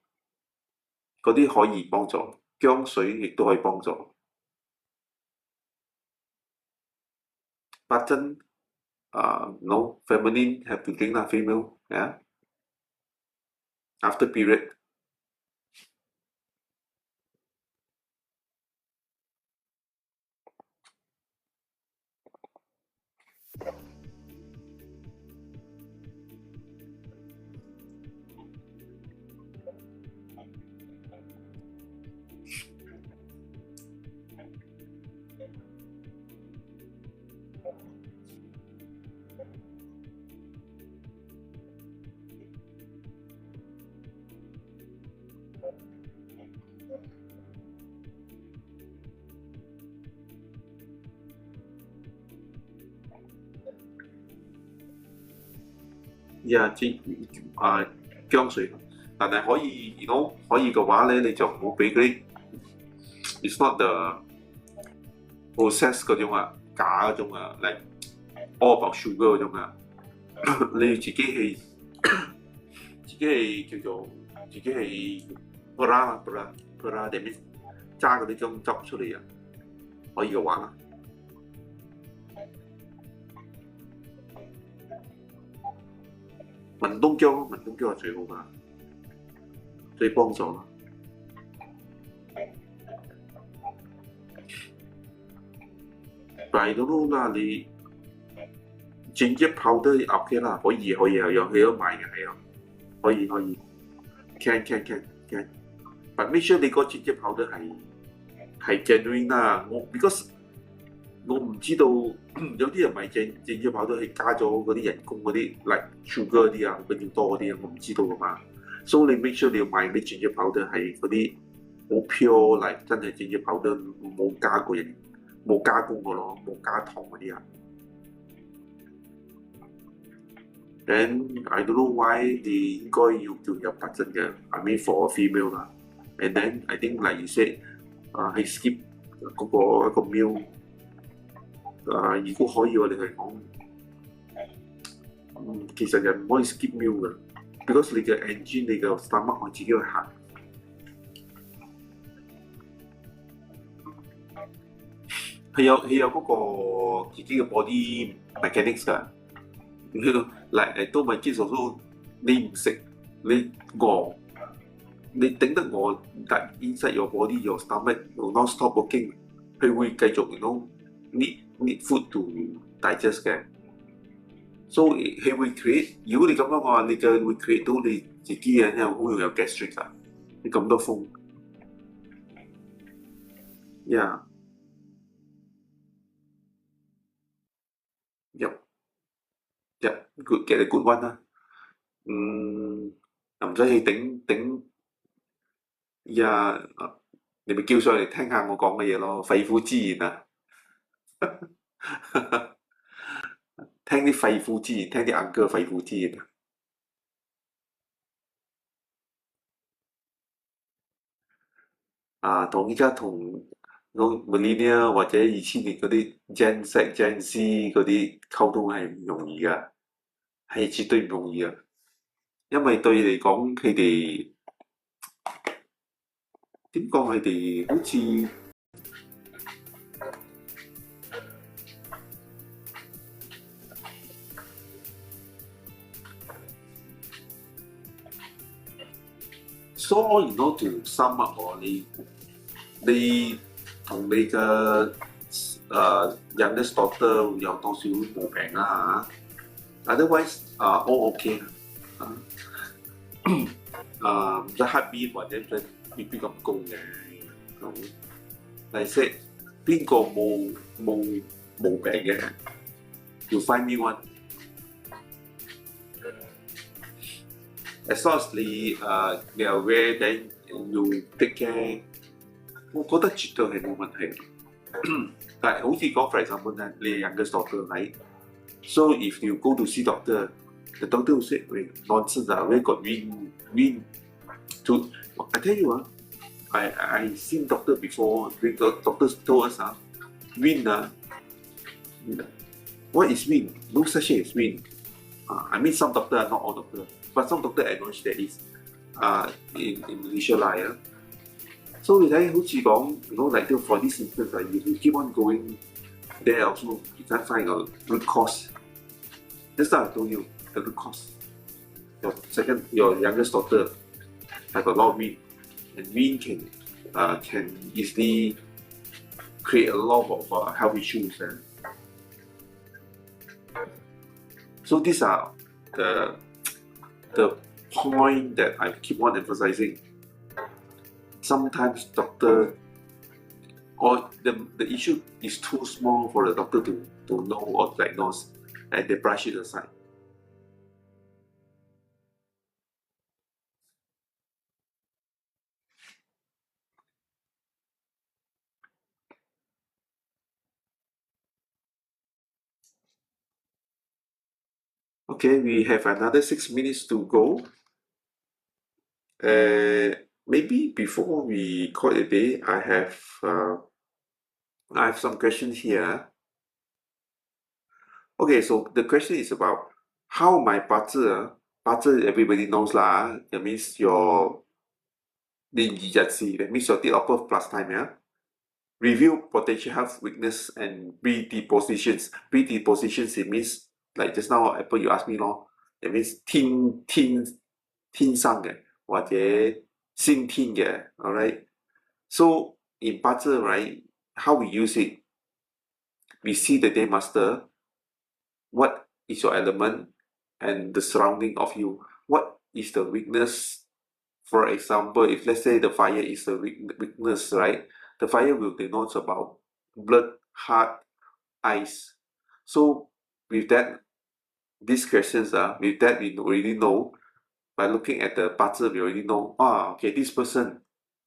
嗰啲可以幫助，薑水亦都可以幫助。八珍no feminine have to drink lah, female, yeah. After period. Yeah， 薑水，但係可以，you know，可以嘅話咧，你就唔好俾嗰啲 ，it's not the process 嗰種假嗰種like all about sugar 嗰種你自己係叫做自己係 para 定咩揸嗰啲薑汁出嚟可以嘅話啦。文東薑係最好㗎，最幫助啦。但係都啦，你 ginger powder OK 啦，可以有賣嘅係啊，可以 can。但 make sure 你個 ginger powder 係 genuine 啦，because 我唔知道有啲人買ginger powder係加咗嗰啲人工嗰啲 like sugar 嗰啲嗰啲多嗰啲我唔知道㗎嘛。所以你 make sure 你要買啲 ginger powder 係嗰啲好 pure like 真係 ginger powder 冇加過冇加工過咯，冇加糖嗰啲Then I don't know why 你應該要有白針嘅 ，I mean for a female 啦。And then I think like you said 係 skip 嗰個一個 meal。如果可以我哋係講，其實人唔可以 skip meal 嘅 ，because 你嘅 engine 你嘅 stomach 可以自己去行。佢有嗰個自己嘅 body mechanics 㗎。嗱都咪基礎都你唔食你餓，你頂得餓，但 inside your body your stomach will not stop working， 佢會繼續need food to digest 嘅。So 佢會 create， 如果你咁樣嘅話，你就會 create 到你自己嘅好容易有 gastric 啊！你咁多風，yeah， good get a good one 啦。又唔使去頂你咪叫上嚟聽下我講嘅嘢咯，肺腑之言啊！聽啲肺腑之言，聽啲uncle肺腑之言同依家同 millennial 或者2000年嗰啲 Gen Z 嗰啲溝通係唔容易㗎，係絕對唔容易㗎，因為對嚟講佢哋點講佢哋好似So in order to sum up 你同你嘅youngest daughter 有多少冇病啦？Otherwise all OK 唔使 heartbeat 或者唔使 BP 咁高嘅。咁但係識邊個冇病嘅？You find me one。As long as你are aware then you take care， 我覺得絕對係冇問題。但係好似講 for example 咧，你係 youngest daughter right？ So if you go to see doctor, the doctor will say, nonsense where got wind to I tell you I seen doctor before. The doctors told us, wind, what is wind? No such thing as wind. I mean, some doctor are not all doctor, but some doctor acknowledge there is in Malaysia lah, yeah. So 你睇好似講，you know, like for this instance, you keep on going there also, you can't find a root cause. Just now I told you the root cause. Your youngest daughter have a lot of wind, and wind can easily create a lot of health issues. So these are the point that I keep on emphasizing. Sometimes doctor or the issue is too small for the doctor to know or diagnose, and they brush it aside. Okay, we have another 6 minutes to go. Maybe before we call it a day, I have some questions here. Okay, so the question is about how my 八字 everybody knows lah. That means your that means your date of birth plus time, yeah. Review potential health weakness and predispositions. Predispositions, it means like just now Apple you asked me lor. That means 天上嘅或者先天嘅 alright. So in 八字 right, how we use it, we see the day master, what is your element and the surrounding of you. What is the weakness? For example, if let's say the fire is the weakness, right? The fire will denote about blood, heart, eyes. So with that, these questions, with that we already know, by looking at the 八字, we already know, okay, this person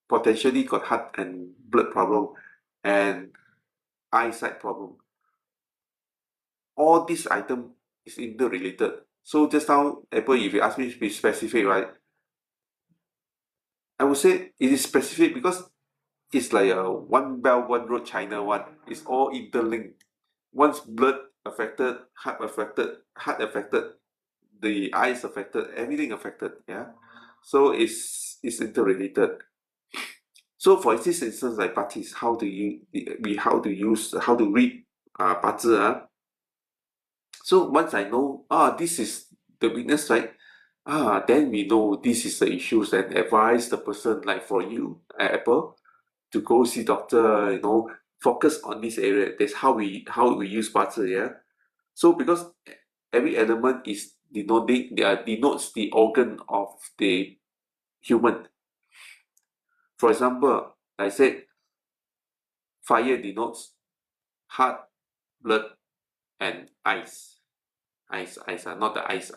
potentially got heart and blood problem and eyesight problem. All these items is interrelated. So just now, Apple, if you ask me to be specific, right? I would say it is specific because it's like a one belt, one road China one. It's all interlinked. Once blood affected, heart affected, the eyes affected, everything affected. Yeah. So it's interrelated. So for this instance, like 八字, how to read 八字. So once I know, this is the weakness, right? Then we know this is the issues and advise the person, like for you, Apple, to go see doctor, you know, focus on this area. That's how we use 八字, yeah. So because every element is denotes the organ of the human. For example, I said fire denotes heart, blood, and eyes. Eyes, not the eyes.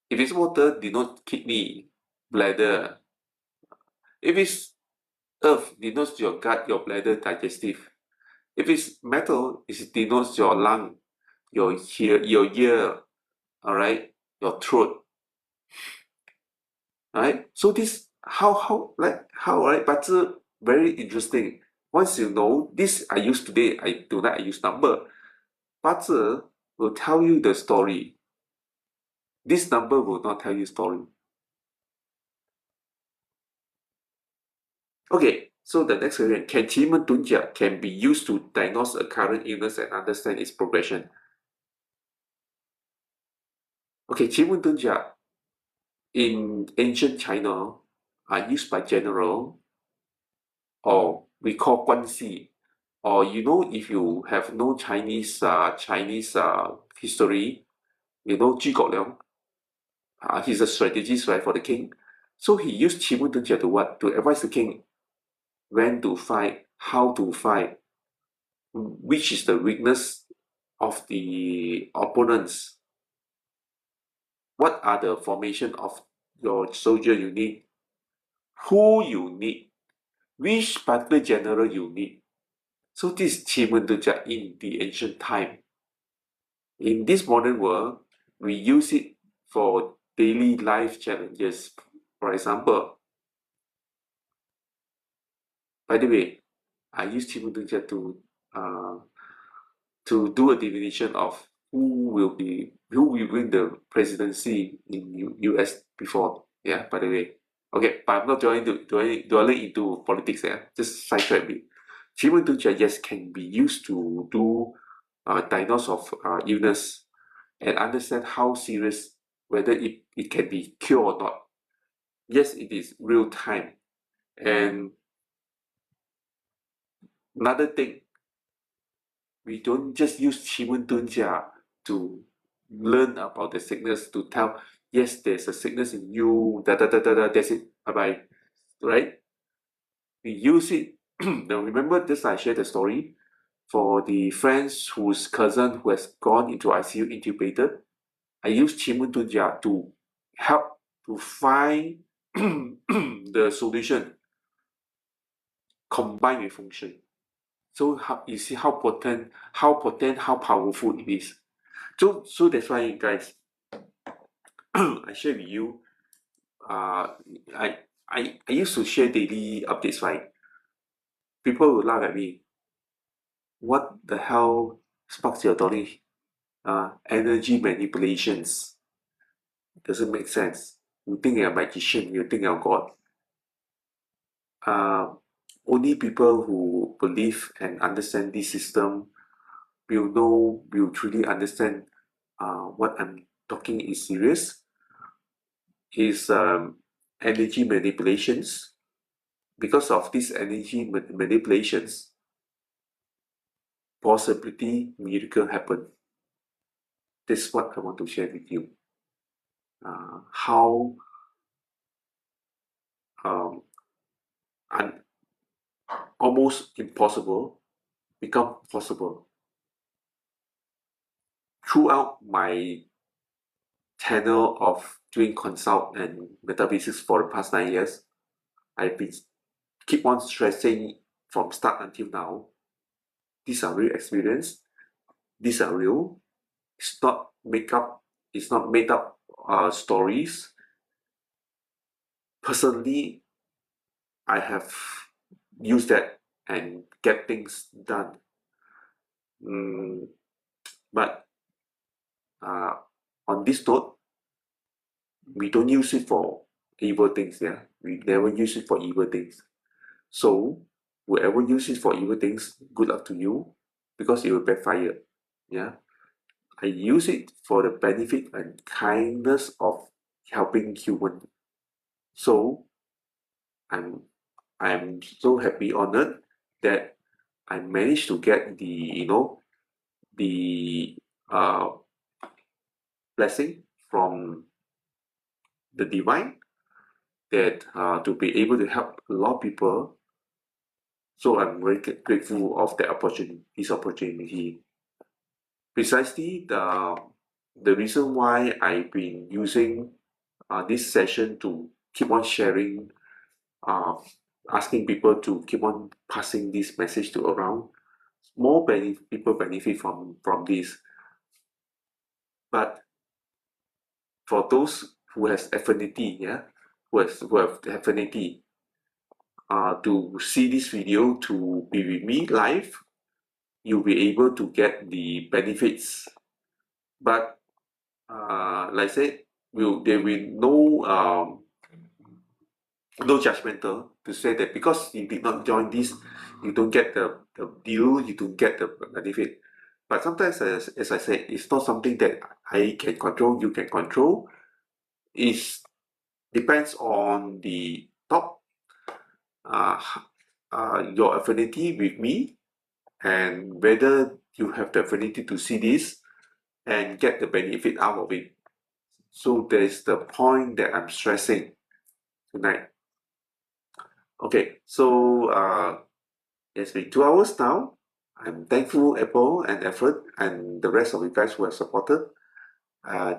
If it's water, denotes kidney, bladder. If it's earth, denotes your gut, your bladder, digestive. If it's metal, it denotes your lung, your ear, all right, your throat. All right. So this how right? But very interesting. Once you know this, I use today. I use number. 八字 will tell you the story. This number will not tell you story. Okay, so the next question, can 奇门遁甲 can be used to diagnose a current illness and understand its progression? Okay, 奇门遁甲 in ancient China are used by general, or we call 关系, or you know, if you have no Chinese history, you know 诸葛亮, he's a strategist, right, for the king. So he used 奇门遁甲 to what? To advise the king when to fight, how to fight, which is the weakness of the opponents, what are the formation of your soldier you need, who you need, which particular general you need. So this is 奇门遁甲 in the ancient time. In this modern world, we use it for daily life challenges. For example, By the way, I use Chimuntunja to do a definition of who will win the presidency in US before. Yeah, by the way. Okay, but I'm not dwelling into politics there. Just sidetrack a bit. Chimuntunja, yes, can be used to do diagnose of illness and understand how serious, whether it can be cured or not. Yes, it is real time. And another thing, we don't just use Chimuntunja to learn about the sickness, to tell, yes, there's a sickness in you, that's it, bye bye, right? We use it. Now, remember this, I shared the story for the friends whose cousin who has gone into ICU intubated. I use Chimuntunja to help to find the solution combined with function. So how, you see how potent, how powerful it is. So that's why, guys, I share with you. I I used to share daily updates, right? People would laugh at me. What the hell sparks your knowledge? Energy manipulations doesn't make sense. You think you're a magician, you think you're God. Uh, Only people who believe and understand this system will truly understand what I'm talking is serious, is energy manipulations. Because of these energy manipulations, possibility miracle happen. This is what I want to share with you. How um, almost impossible become possible. Throughout my tenure of doing consult and metaphysics for the past 9 years, I've been keep on stressing from start until now. These are real experience. These are real. It's not make up. It's not made up stories. Personally, I have used that and get things done. But on this note, we don't use it for evil things. Yeah, we never use it for evil things. So whoever uses it for evil things, good luck to you, because it will backfire. Yeah, I use it for the benefit and kindness of helping human. So I'm so happy, honored that I managed to get the uh, blessing from the divine, that to be able to help a lot of people. So I'm very grateful of that opportunity, this opportunity. Precisely the reason why I've been using this session to keep on sharing, uh, asking people to keep on passing this message to around. More people benefit from this. But for those who has affinity, yeah, who have affinity to see this video, to be with me live, you'll be able to get the benefits. But like I said, there will no judgmental to say that because you did not join this, you don't get the deal, you don't get the benefit. But sometimes, as I said, it's not something that I can control, you can control. It depends on the top, uh, your affinity with me, and whether you have the affinity to see this and get the benefit out of it. So there's the point that I'm stressing tonight. Okay, so it's been 2 hours now. I'm thankful Apple and effort and the rest of you guys who have supported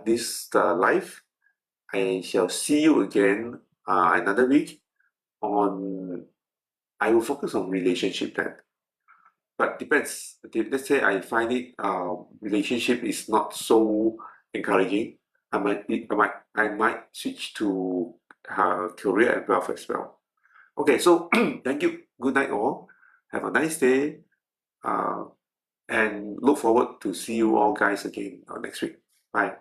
this live. I shall see you again another week on. I will focus on relationship then, but depends. Let's say I find it relationship is not so encouraging. I might switch to career and wealth as well. Okay, so thank you. Good night, all. Have a nice day. And look forward to see you all guys again next week. Bye.